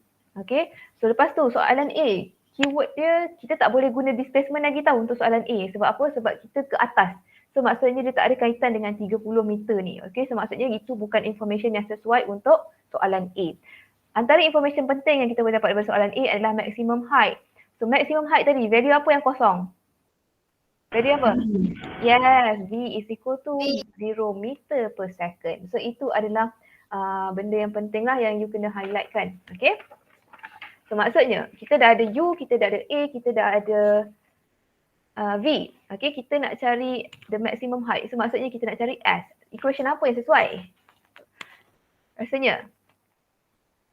Okay, so lepas tu soalan A, keyword dia kita tak boleh guna displacement lagi tahu untuk soalan A. Sebab apa? Sebab kita ke atas. So maksudnya dia tak ada kaitan dengan 30 meter ni. Okay, so maksudnya itu bukan information yang sesuai untuk soalan A. Antara information penting yang kita boleh dapat daripada soalan A adalah maximum height. So maximum height tadi, value apa yang kosong? Value apa? Yes, V is equal to 0 meter per second. So itu adalah benda yang penting lah yang you kena highlight kan. Okay. So maksudnya kita dah ada U, kita dah ada A, kita dah ada V. Okay, kita nak cari the maximum height. So maksudnya kita nak cari S. Equation apa yang sesuai? Rasanya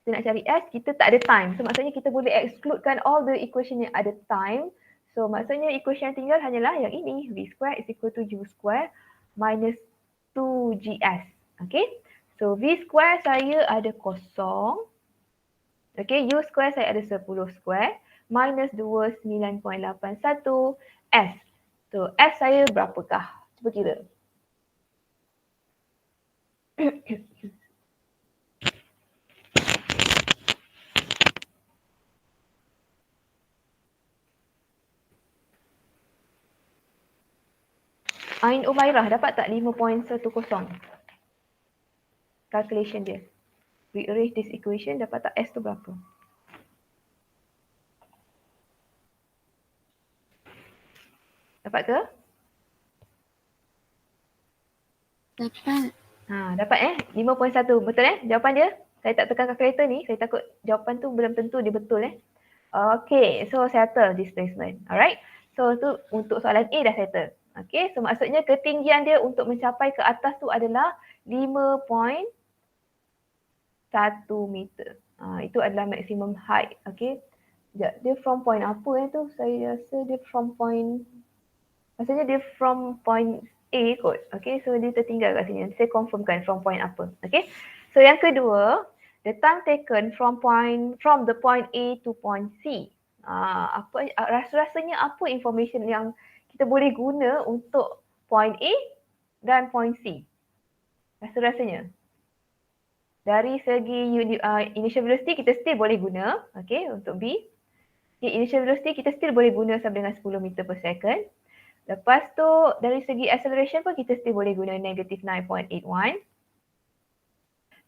kita nak cari S, kita tak ada time. So maksudnya kita boleh excludekan all the equation yang ada time. So maksudnya equation yang tinggal hanyalah yang ini. V square is equal to U square minus 2GS. Okay. So V square saya ada kosong. Okay, U square saya ada 10 square. Minus 2, 9.81 S. So S saya berapakah? Cuba kira. Ain Umairah dapat tak 5.10? Calculation dia. Rearrange this equation, dapat tak S tu berapa? Dapat ke? Dapat. Dapat 5.1. Betul jawapan dia? Saya tak tekan calculator ni, saya takut jawapan tu belum tentu dia betul Okay, so settle displacement. Alright. So tu untuk soalan A dah settle. Okay, so maksudnya ketinggian dia untuk mencapai ke atas tu adalah 5.1 meter. Itu adalah maximum height. Okay. Sekejap, dia from point apa tu? Saya rasa dia from point, maksudnya dia from point A kot. Okay, so dia tertinggal kat sini. Saya confirmkan from point apa. Okay. So yang kedua, the time taken from the point A to point C. Rasa-rasanya apa information yang kita boleh guna untuk point A dan point C? Rasa-rasanya. Dari segi initial velocity kita still boleh guna. Okay, untuk B. Okay, initial velocity kita still boleh guna sama dengan 10 meter per second. Lepas tu dari segi acceleration pun kita still boleh guna negative 9.81.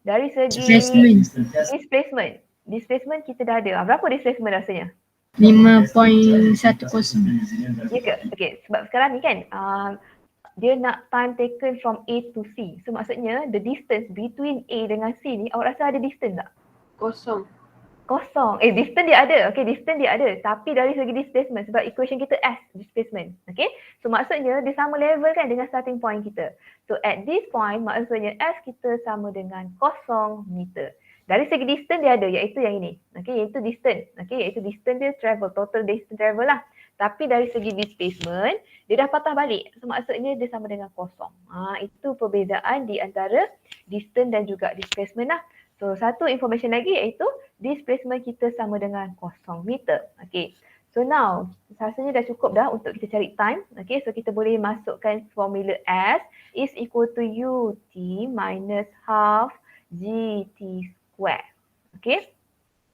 Dari segi displacement kita dah ada. Berapa displacement rasanya? 5.10. Ya ke? Okay, sebab sekarang ni kan dia nak time taken from A to C. So maksudnya the distance between A dengan C ni, awak rasa ada distance tak? Kosong. Distance dia ada. Okay, distance dia ada. Tapi dari segi displacement, sebab equation kita S, displacement. Okay, so maksudnya dia sama level kan dengan starting point kita. So at this point, maksudnya S kita sama dengan 0 meter. Dari segi distance dia ada, iaitu yang ini. Okay, iaitu distance. Okay, iaitu distance dia travel, total distance travel lah. Tapi dari segi displacement, dia dah patah balik. So maksudnya dia sama dengan kosong. Itu perbezaan di antara distance dan juga displacement lah. So satu information lagi iaitu displacement kita sama dengan 0 meter. Okay. So now, rasanya dah cukup dah untuk kita cari time. Okay, so kita boleh masukkan formula S is equal to UT minus half GT square. Okay,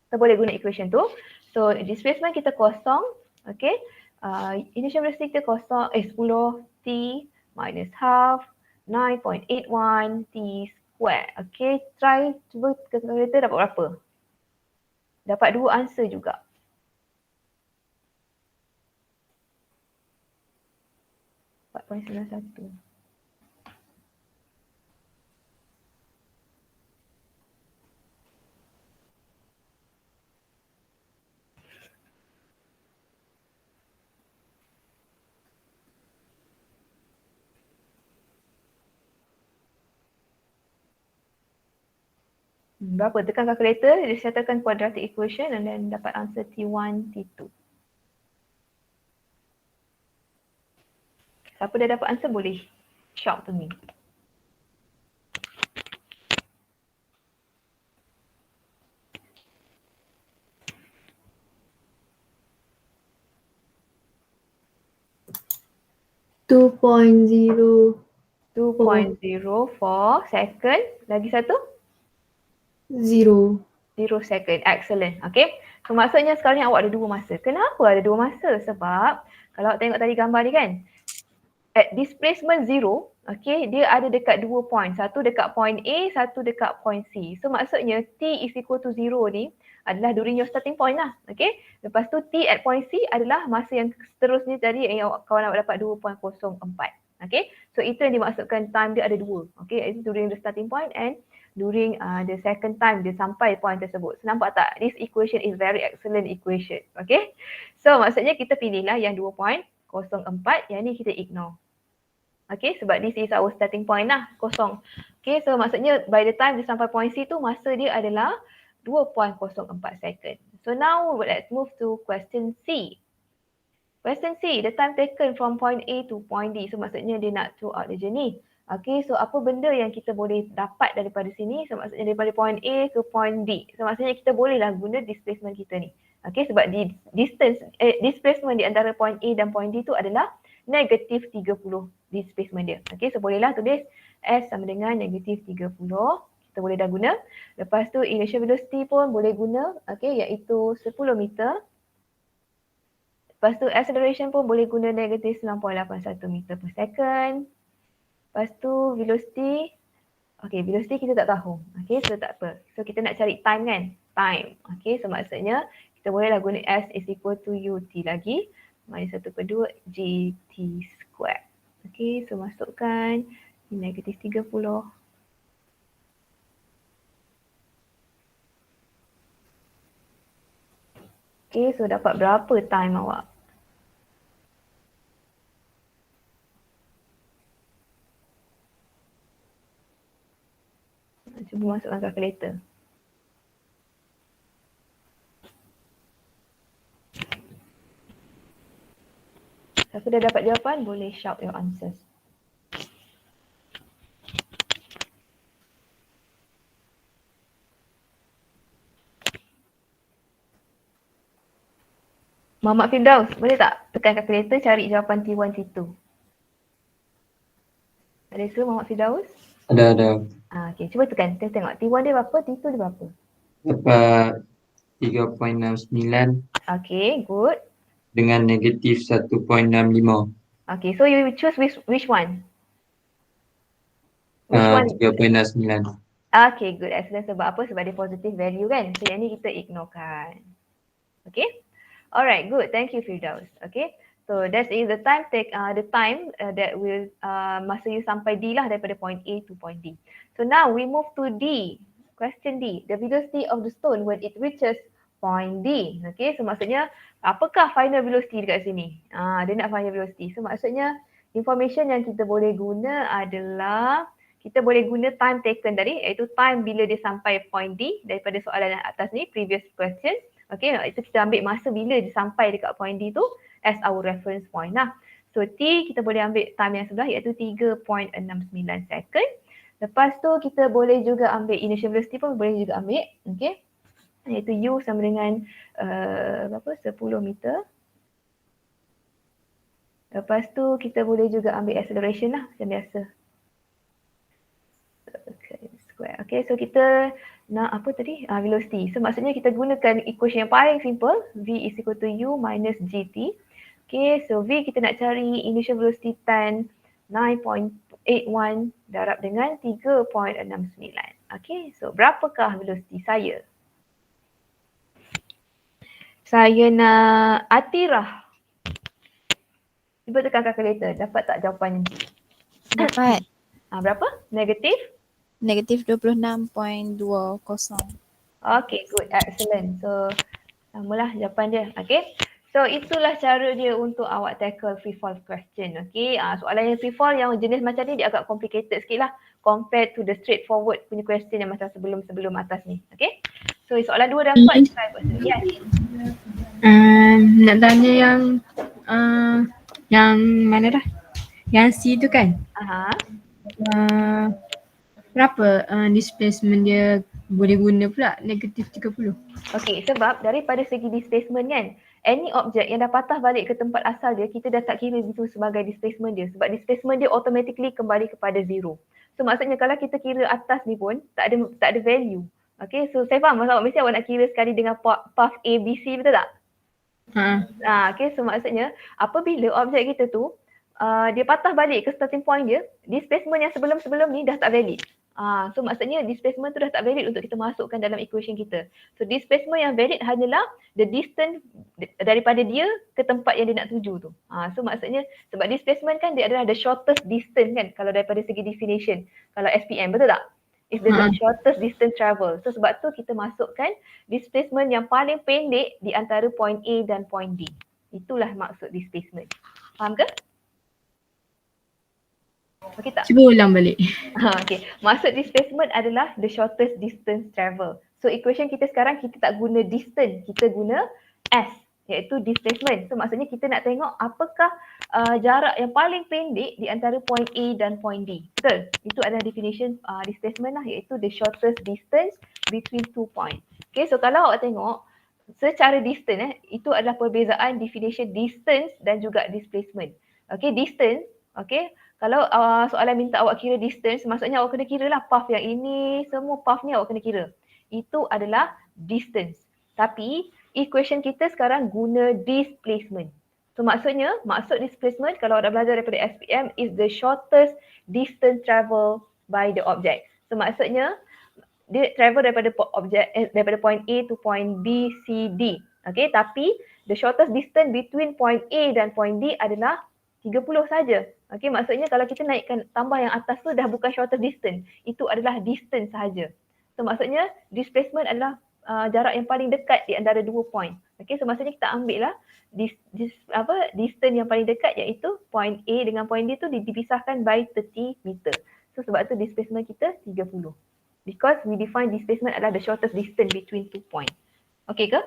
kita boleh guna equation tu. So displacement kita kosong. Okay, initial velocity kita kosong, 10 T minus half 9.81 T square. Okay, cuba calculator dapat berapa? Dapat 2 answer juga. .91. Berapa? Tekan calculator, disettlekan quadratic equation and then dapat answer T1, T2. Siapa dah dapat answer boleh shout to me. $2.0 2.04 second. Lagi satu? 0 second. Excellent. Okay. So maksudnya sekarang ni awak ada 2 masa. Kenapa ada 2 masa? Sebab kalau awak tengok tadi gambar ni kan, at displacement 0, okay, dia ada dekat 2 point. Satu dekat point A, satu dekat point C. So maksudnya T is equal to 0 ni adalah during your starting point lah. Okay. Lepas tu T at point C adalah masa yang seterusnya tadi yang kawan awak dapat 2.04. Okay. So itu yang dimaksudkan time dia ada 2. Okay. Itu during the starting point and during the second time dia sampai point tersebut. So, nampak tak? This equation is very excellent equation. Okay. So maksudnya kita pilihlah yang 2.04, yang ni kita ignore. Okay, sebab this is our starting point lah, kosong. Okay, so maksudnya by the time dia sampai point C tu, masa dia adalah 2.04 second. So now let's move to question C. Question C, the time taken from point A to point D. So maksudnya dia nak throughout the journey. Okay, so apa benda yang kita boleh dapat daripada sini? So maksudnya daripada point A ke point D. So maksudnya kita bolehlah guna displacement kita ni. Okay, sebab displacement di antara point A dan point D tu adalah negatif 30 displacement dia. Okay, so bolehlah tulis S sama dengan negatif 30. Kita boleh dah guna. Lepas tu initial velocity pun boleh guna. Okay, iaitu 10 meter. Lepas tu acceleration pun boleh guna negatif 9.81 meter per second. Lepas tu velocity. Okay, velocity kita tak tahu. Okay, so tak apa. So kita nak cari time kan? Time. Okay, so maksudnya kita bolehlah guna S is equal to UT lagi. Minus 1/2 GT square. Okay, so masukkan negatif 30. Okay, so dapat berapa time awak? Cuba masukkan calculator. Siapa dah dapat jawapan, boleh shout your answers. Muhammad Firdaus, boleh tak tekan calculator cari jawapan T1, T2? Ada ke Muhammad Firdaus? Ada. Okay, cuba tekan. Kita tengok T1 dia berapa, T2 dia berapa? Dapat 3.69 Okay, good. dengan negatif 1.65. Okay, so you choose which one? Which one? 3.69. Okay, good. Excellent. Sebab apa? Sebab dia positive value kan? So yang ni kita ignorekan. Okay? Alright, good. Thank you Firdaus. Okay? So that is the time that will masa you sampai D lah daripada point A to point D. So now we move to D. Question D. The velocity of the stone when it reaches point D. Okay, so maksudnya apakah final velocity dekat sini? Dia nak final velocity. So maksudnya information yang kita boleh guna adalah kita boleh guna time taken tadi, iaitu time bila dia sampai point D daripada soalan yang atas ni, previous question. Okay, itu kita ambil masa bila dia sampai dekat point D tu as our reference point lah. So T kita boleh ambil time yang sebelah iaitu 3.69 second. Lepas tu kita boleh juga ambil initial velocity pun boleh juga ambil, okay. Iaitu U sama dengan berapa? 10 meter. Lepas tu kita boleh juga ambil acceleration lah macam biasa. Okay, square. Okay, so kita nak apa tadi? Velocity. So maksudnya kita gunakan equation yang paling simple. V is equal to U minus GT. Okay, so V kita nak cari initial velocity 10, 9.81 darab dengan 3.69. Okay, so berapakah velocity saya? Saya nak Atirah. Cuba tekan calculator. Dapat tak jawapannya? Dapat. Berapa? Negatif? Negatif 26.20. Okay, good. Excellent. So, samalah jawapan dia. Okay. So, itulah cara dia untuk awak tackle free fall question. Okay. Soalan yang free fall yang jenis macam ni dia agak complicated sikit lah compared to the straightforward punya question yang macam sebelum-sebelum atas ni. Okay. So, soalan 2 dan 4 try buat sendiri. Yes. Nak tanya yang mana dah? Yang C tu kan? Berapa displacement dia boleh guna pula negatif 30? Okay, sebab daripada segi displacement kan, any object yang dah patah balik ke tempat asal dia, kita dah tak kira itu sebagai displacement dia. Sebab displacement dia automatically kembali kepada zero. So maksudnya kalau kita kira atas ni pun tak ada value. Okay, so saya faham maksud awak mesti awak nak kira sekali dengan path A, B, C, betul tak? Okay, so maksudnya apabila objek kita tu dia patah balik ke starting point dia, displacement yang sebelum-sebelum ni dah tak valid. So maksudnya displacement tu dah tak valid untuk kita masukkan dalam equation kita. So displacement yang valid hanyalah the distance daripada dia ke tempat yang dia nak tuju tu. So maksudnya sebab displacement kan dia adalah the shortest distance kan kalau daripada segi definition. Kalau SPM, betul tak? It's the shortest distance travel. So sebab tu kita masukkan displacement yang paling pendek di antara point A dan point B. Itulah maksud displacement. Faham ke? Okay tak? Cuba ulang balik. Okay. Maksud displacement adalah the shortest distance travel. So equation kita sekarang kita tak guna distance, kita guna S iaitu displacement. So maksudnya kita nak tengok apakah jarak yang paling pendek di antara point A dan point D. Betul? Itu adalah definition displacement lah iaitu the shortest distance between two points. Okay, so kalau awak tengok secara distance itu adalah perbezaan definition distance dan juga displacement. Okay, distance, okay. Kalau soalan minta awak kira distance, maksudnya awak kena kira lah path yang ini, semua path ni awak kena kira. Itu adalah distance. Tapi equation kita sekarang guna displacement. So maksudnya, maksud displacement kalau awak dah belajar daripada SPM is the shortest distance travel by the object. So maksudnya, dia travel daripada daripada point A to point B, C, D. Okay, tapi the shortest distance between point A dan point D adalah 30 saja. Okay, maksudnya kalau kita naikkan tambah yang atas tu dah bukan shortest distance. Itu adalah distance sahaja. So maksudnya displacement adalah jarak yang paling dekat di antara dua point. Okay, so maksudnya kita ambil lah distance yang paling dekat iaitu point A dengan point D tu dipisahkan by 30 meter. So sebab tu displacement kita 30. Because we define displacement adalah the shortest distance between two points. Okay ke?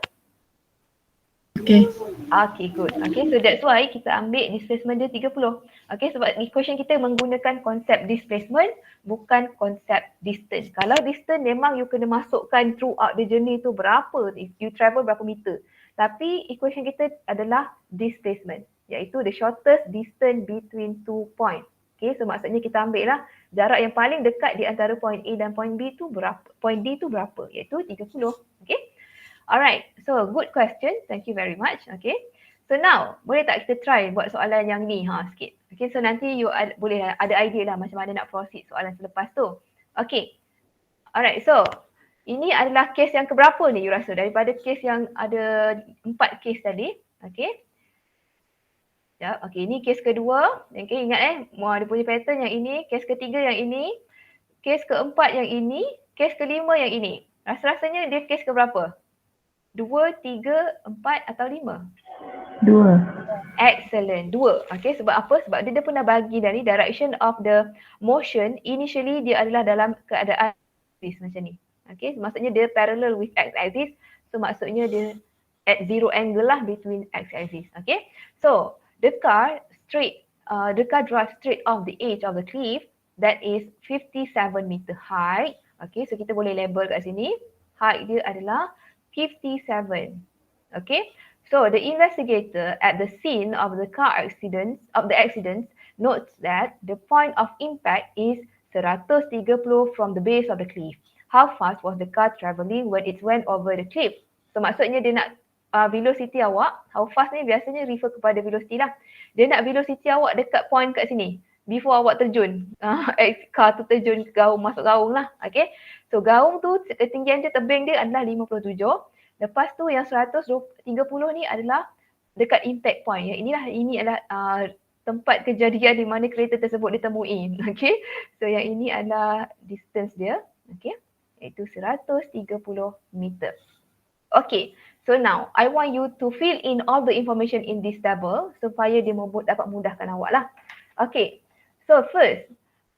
Okay. Okay, good. Okay, so that's why kita ambil displacement dia 30. Okay, sebab equation kita menggunakan konsep displacement bukan konsep distance. Kalau distance memang you kena masukkan throughout the journey tu berapa, you travel berapa meter. Tapi equation kita adalah displacement iaitu the shortest distance between two points. Okay, so maksudnya kita ambil lah jarak yang paling dekat di antara point A dan point B tu berapa, point D tu berapa iaitu 30. Okay. Alright, so good question. Thank you very much. Okay. So now, boleh tak kita try buat soalan yang ni sikit. Okay, so nanti you boleh ada idea lah macam mana nak proceed soalan selepas tu. Okay. Alright, so ini adalah case yang keberapa ni you rasa daripada case yang ada 4 case tadi. Okay. Ya, okay, ini case kedua. Okay, ingat dia punya pattern yang ini, case ketiga yang ini, case keempat yang ini, case kelima yang ini. Rasa-rasanya dia case keberapa? 2, 3, 4 atau 5? 2. Excellent. 2. Okay, sebab apa? Sebab dia pun dah bagi dah ni direction of the motion. Initially dia adalah dalam keadaan macam ni. Okay, maksudnya dia parallel with x-axis. So maksudnya dia at zero angle lah between x-axis. Okay, so the car drives straight off the edge of the cliff that is 57 meter high. Okay, so kita boleh label kat sini, height dia adalah 57. Okay, so the investigator at the scene of the accident notes that the point of impact is 130 from the base of the cliff. How fast was the car travelling when it went over the cliff? So maksudnya dia nak velocity awak, how fast ni biasanya refer kepada velocity lah. Dia nak velocity awak dekat point kat sini before awak terjun. Car tu terjun ke gaung, masuk gaung lah. Okay, so gaung tu ketinggian dia, tebing dia adalah 57. Lepas tu yang 130 ni adalah dekat impact point. Yang ini adalah tempat kejadian di mana kereta tersebut ditemui. Okay, so yang ini adalah distance dia. Okay, iaitu 130 meter. Okay, so now I want you to fill in all the information in this table supaya dia dapat mudahkan awak lah. Okay, so first,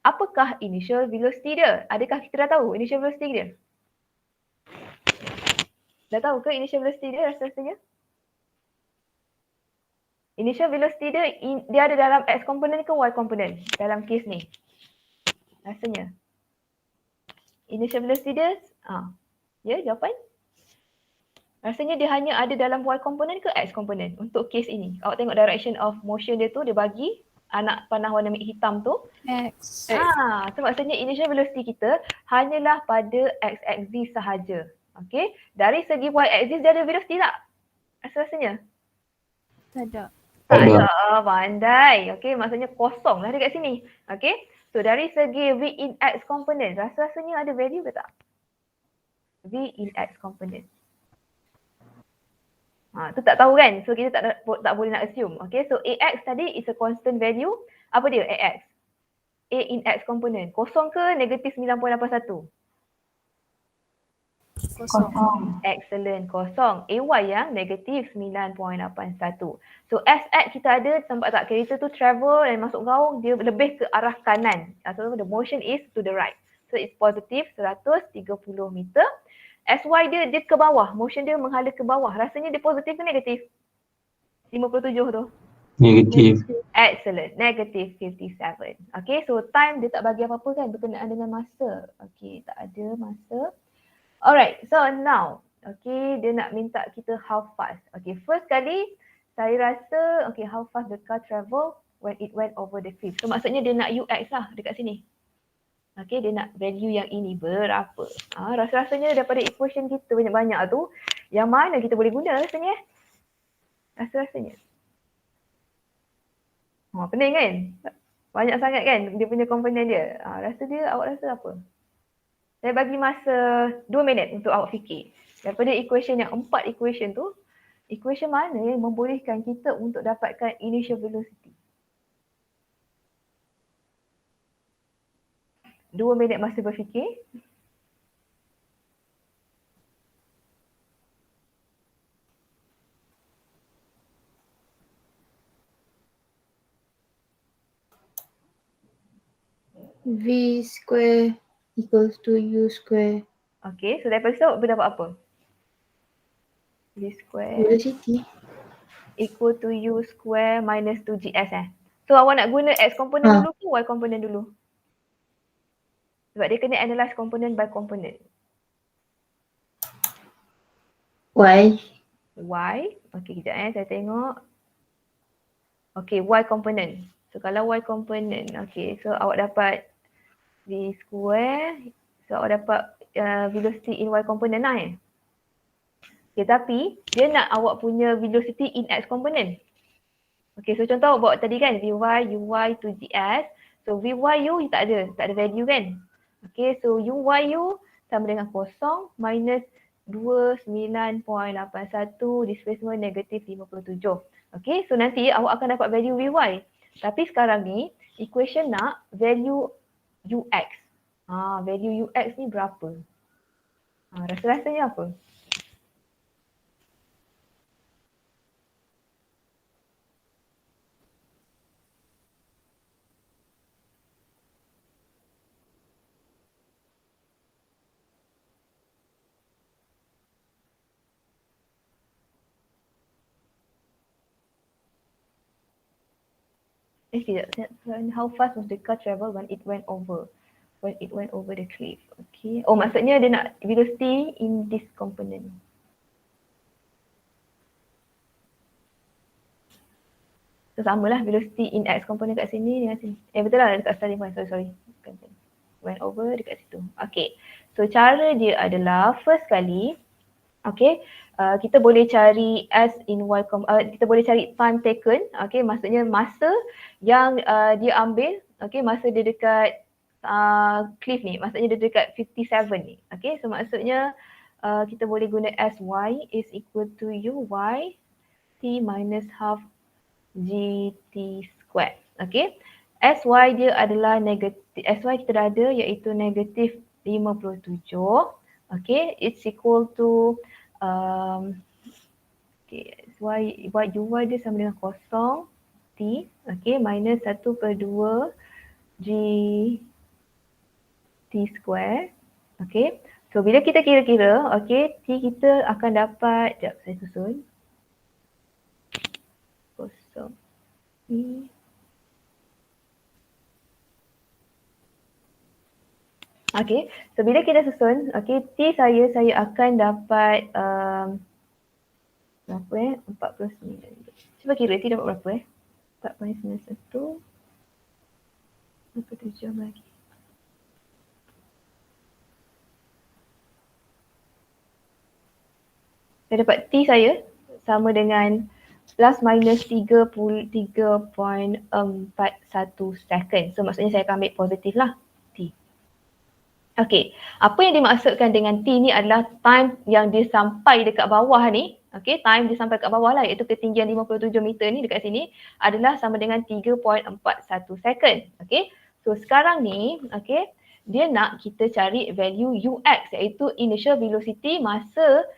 apakah initial velocity dia? Adakah kita dah tahu initial velocity dia? Dah tahu ke initial velocity dia rasanya? Initial velocity dia ada dalam x component ke y component dalam case ni? Rasanya. Initial velocity dia, ya jawapan? Rasanya dia hanya ada dalam y component ke x component untuk case ini. Awak tengok direction of motion dia tu, dia bagi anak panah warna hitam tu. X. So maksudnya initial velocity kita hanyalah pada x-axis sahaja. Okay, dari segi y-axis dia ada velocity tak? Rasanya? Tak ada. Tak ada, pandai. Okay, maksudnya kosong lah dekat sini. Okay, so dari segi v in x component, rasanya ada value ke tak? V in x component. Tu tak tahu kan? So kita tak boleh nak assume. Okay, so ax tadi is a constant value. Apa dia ax? A in x component. Kosong ke negatif 9.81? Kosong. Excellent, kosong. AY yang negatif 9.81. So SX kita ada, tempat tak kereta tu travel dan masuk gaung, dia lebih ke arah kanan. So the motion is to the right. So it's positive 130 meter. SY dia ke bawah, motion dia menghala ke bawah. Rasanya dia positif ke negatif? 57 tu. Negatif. Excellent, negative 57. Okay, so time dia tak bagi apa-apa kan berkenaan dengan masa. Okay, tak ada masa. Alright, so now, okay, dia nak minta kita how fast. Okay, first kali saya rasa, okay, how fast the car travel when it went over the cliff. So maksudnya dia nak UX lah dekat sini. Okay, dia nak value yang ini berapa. Rasa-rasanya daripada equation kita banyak-banyak tu, yang mana kita boleh guna rasanya? Rasa-rasanya. Pening kan? Banyak sangat kan dia punya komponen dia. Awak rasa apa? Saya bagi masa 2 minit untuk awak fikir. Daripada equation yang 4 equation tu, equation mana yang membolehkan kita untuk dapatkan initial velocity? 2 minit masa berfikir. V square equals to U square. Okay, so daripada situ berdapat apa? V square Velocity. equal to U square minus 2GS So awak nak guna X component dulu ke Y component dulu? Sebab dia kena analyse component by component. Y. Y, okay kejap saya tengok. Okay, Y component. So kalau Y component, okay, so awak dapat V square, so awak dapat velocity in Y component lah Okay, tapi dia nak awak punya velocity in X component. Okay, so contoh awak bawa tadi kan, Vy, Uy to GS. So Vyu tak ada value kan. Okay, so Uyu sama dengan kosong minus 29.81, displacement negatif 57. Okay, so nanti awak akan dapat value Vy. Tapi sekarang ni, equation nak value Ux. Value Ux ni berapa? Rasa-rasanya apa? How fast was the car travel when it went over the cliff? Okay. Oh, maksudnya dia nak velocity in this component. So samalah velocity in x component kat sini dengan sini. Betul lah dekat starting point. Sorry. Went over dekat situ. Okay. So cara dia adalah first kali, okay, kita boleh cari s in y, kita boleh cari time taken, okay, maksudnya masa yang dia ambil, okay, masa dia dekat cliff ni, maksudnya dia dekat 57 ni, okay, so maksudnya kita boleh guna sy is equal to uy t minus half gt square, okay. Sy dia adalah negatif, sy kita dah ada iaitu negatif 57, okay, it's equal to okay, uy dia sama dengan kosong t, okay, minus 1/2 g t square, okay. So bila kita kira-kira, okay, t kita akan dapat, sekejap saya susun, kosong t. Okay, so bila kita susun, okay, t saya akan dapat berapa 49. Cuba kira t dapat berapa 4.91. Berapa 7 jam lagi? Saya dapat t saya sama dengan plus minus 33.41 second. So maksudnya saya akan ambil positif lah. Okay, apa yang dimaksudkan dengan T ni adalah time yang dia sampai dekat bawah ni. Okay, time dia sampai dekat bawah lah, iaitu ketinggian 57 meter ni dekat sini adalah sama dengan 3.41 second. Okay, so sekarang ni, okay, dia nak kita cari value ux iaitu initial velocity masa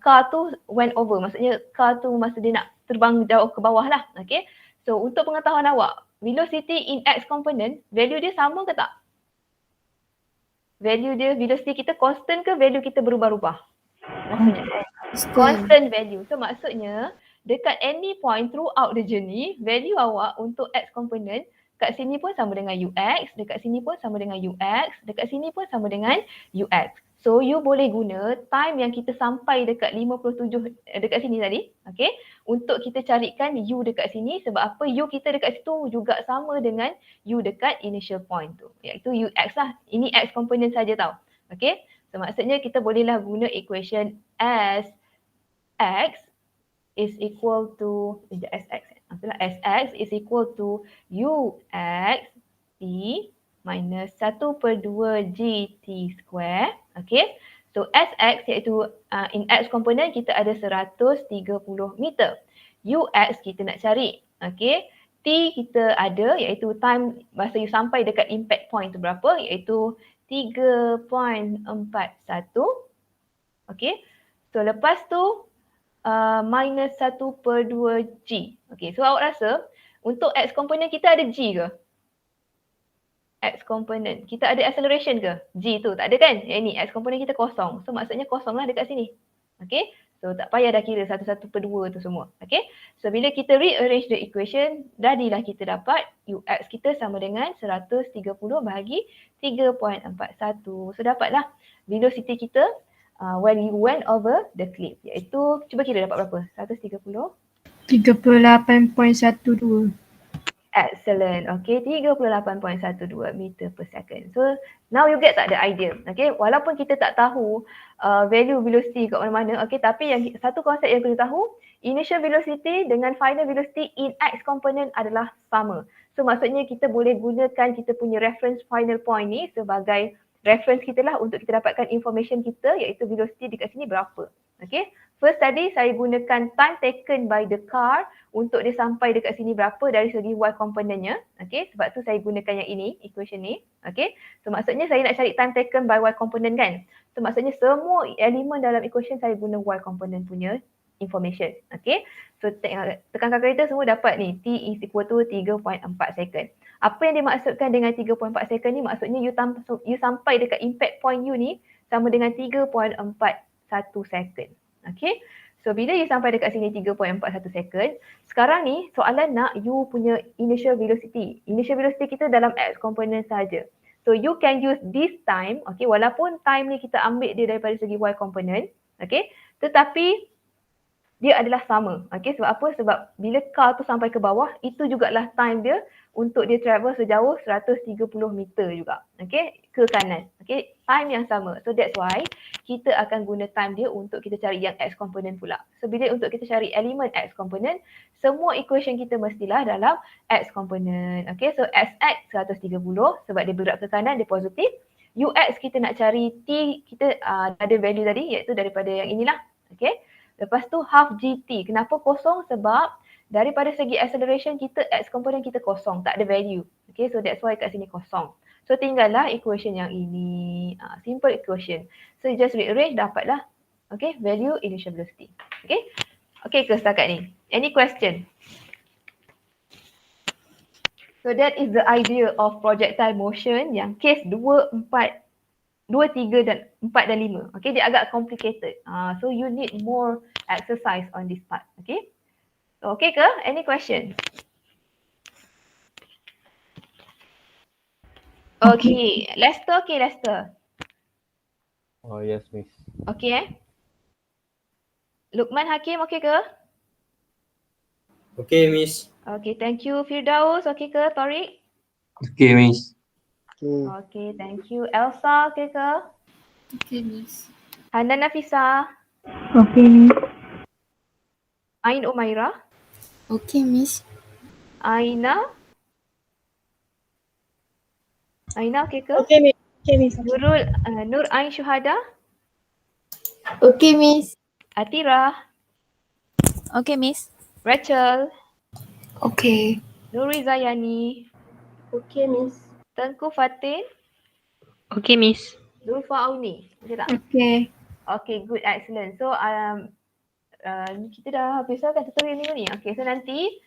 car tu went over. Maksudnya car tu masa dia nak terbang jauh ke bawah lah. Okay, so untuk pengetahuan awak, velocity in x component, value dia sama ke tak? Value dia, velocity kita constant ke value kita berubah-ubah? Maksudnya constant value. So maksudnya dekat any point throughout the journey, value awak untuk x component kat sini pun sama dengan ux, dekat sini pun sama dengan ux, dekat sini pun sama dengan ux. So you boleh guna time yang kita sampai dekat 57 dekat sini tadi, okay, untuk kita carikan u dekat sini. Sebab apa? U kita dekat situ juga sama dengan u dekat initial point tu, iaitu ux lah. Ini x component saja tau. Okay, so maksudnya kita bolehlah guna equation as x is equal to sx is equal to ux t minus 1/2 gt square. Okay, so sx iaitu in x component kita ada 130 meter. Ux kita nak cari. Okay, t kita ada iaitu time masa you sampai dekat impact point tu berapa, iaitu 3.41. Okay, so lepas tu minus 1/2 g. Okay, so awak rasa untuk x component kita ada g ke? X component kita ada acceleration ke? G tu tak ada kan? Ni x component kita kosong. So maksudnya kosong lah dekat sini. Okay, so tak payah dah kira 1/2 tu semua. Okay, so bila kita rearrange the equation, jadilah kita dapat ux kita sama dengan 130 bahagi 3.41. So dapatlah velocity kita when you went over the cliff, iaitu cuba kira dapat berapa? 130? 38.12. Excellent. Okay, 38.12 meter per second. So now you get tak the idea. Okay, walaupun kita tak tahu value velocity kat mana-mana, okay, tapi yang satu konsep yang kita tahu, initial velocity dengan final velocity in x component adalah sama. So maksudnya kita boleh gunakan kita punya reference final point ni sebagai reference kita lah untuk kita dapatkan information kita, iaitu velocity dekat sini berapa. Okay, first tadi saya gunakan time taken by the car untuk dia sampai dekat sini berapa dari segi y componentnya. Okay, sebab tu saya gunakan yang ini, equation ni. Okay, so maksudnya saya nak cari time taken by y component kan. So maksudnya semua elemen dalam equation saya guna y component punya information. Okay, so tekan kalkulator semua dapat ni, t is equal to 3.4 second. Apa yang dimaksudkan dengan 3.4 second ni? Maksudnya you sampai dekat impact point you ni sama dengan 3.41 second. Okay, So bila you sampai dekat sini 3.41 second, sekarang ni soalan nak you punya initial velocity. Initial velocity kita dalam x component saja. So you can use this time, okay, walaupun time ni kita ambil dia daripada segi y component, okay, tetapi dia adalah sama. Okay, sebab apa? Sebab bila car tu sampai ke bawah, itu jugalah time dia untuk dia travel sejauh 130 meter juga. Okay, ke kanan. Okay, time yang sama. So that's why kita akan guna time dia untuk kita cari yang x component pula. So bila untuk kita cari elemen x component, semua equation kita mestilah dalam x component. Okay, so sx 130 sebab dia bergerak ke kanan, dia positif. Ux kita nak cari t, kita ada value tadi iaitu daripada yang inilah. Okay. Lepas tu half gt. Kenapa kosong? Sebab daripada segi acceleration kita, x component kita kosong, tak ada value. Okay, so that's why kat sini kosong. So tinggallah equation yang ini. Simple equation. So you just rearrange, dapatlah. Okay, value initial velocity. Okay. Okay ke setakat ni? Any question? So that is the idea of projectile motion yang case 2, 4, 2, 3 dan 4 dan 5. Okay, dia agak complicated. So you need more exercise on this part. Okay. So okay ke? Any question? Okay, Lester. Okay, Lester. Oh yes, Miss. Okay Lukman Hakim, okay ke? Okay, Miss. Okay, thank you. Firdaus, okay ke? Taurik? Okay, Miss. Okay. Okay, thank you. Elsa, okay ke? Okay, Miss. Hanan Nafisa? Okay, Miss. Ain Umaira? Okay, Miss. Aina? Aina, okay ke? Okay, Miss. Okay, Miss. Nurul, Nur Ain Syuhada? Okay, Miss. Atira? Okay, Miss. Rachel? Okay. Nuri Zayani? Okay, Miss. Tengku Fatin? Okay, Miss. Zulfa Auni? Okay tak? Okay. Okay, good, excellent. So kita dah habis kan tutorial minggu ni. Okay, so nanti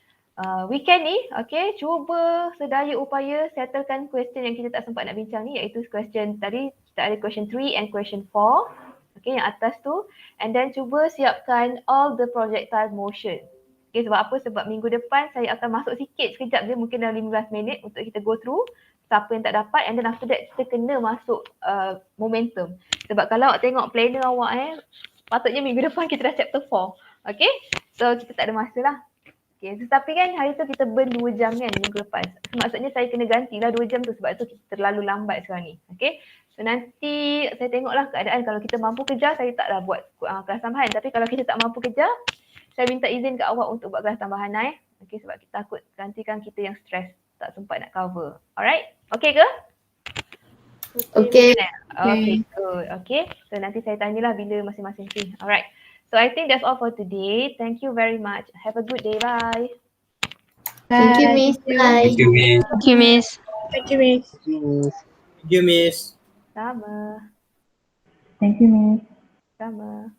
weekend ni, okay, cuba sedaya upaya settlekan question yang kita tak sempat nak bincang ni, iaitu question tadi kita ada question 3 and question 4. Okay, yang atas tu. And then cuba siapkan all the projectile motion. Okay, sebab apa? Sebab minggu depan saya akan masuk sikit sekejap je, mungkin dalam 15 minit untuk kita go through siapa yang tak dapat, and then after that kita kena masuk momentum. Sebab kalau awak tengok planner awak patutnya minggu depan kita dah chapter 4. Okay, so kita tak ada masa lah. Okay, tetapi kan hari tu kita burn 2 jam kan minggu lepas. Maksudnya saya kena gantilah 2 jam tu sebab tu kita terlalu lambat sekarang ni. Okay, so nanti saya tengoklah keadaan, kalau kita mampu kejar saya taklah buat kelas tambahan. Tapi kalau kita tak mampu kejar, saya minta izin ke awak untuk buat kelas tambahan Okay, sebab kita takut nanti kan kita yang stress, tak sempat nak cover. Alright, okay ke? Okay. Okay, good. Okay, so nanti saya tanyalah bila masing-masing free. Alright, so I think that's all for today. Thank you very much. Have a good day. Bye. Thank you, Miss. Bye. Thank you, Miss. Thank you, Miss. Thank you, Miss. Yes. Thank you, Miss. Sama. Thank you, Miss. Sama.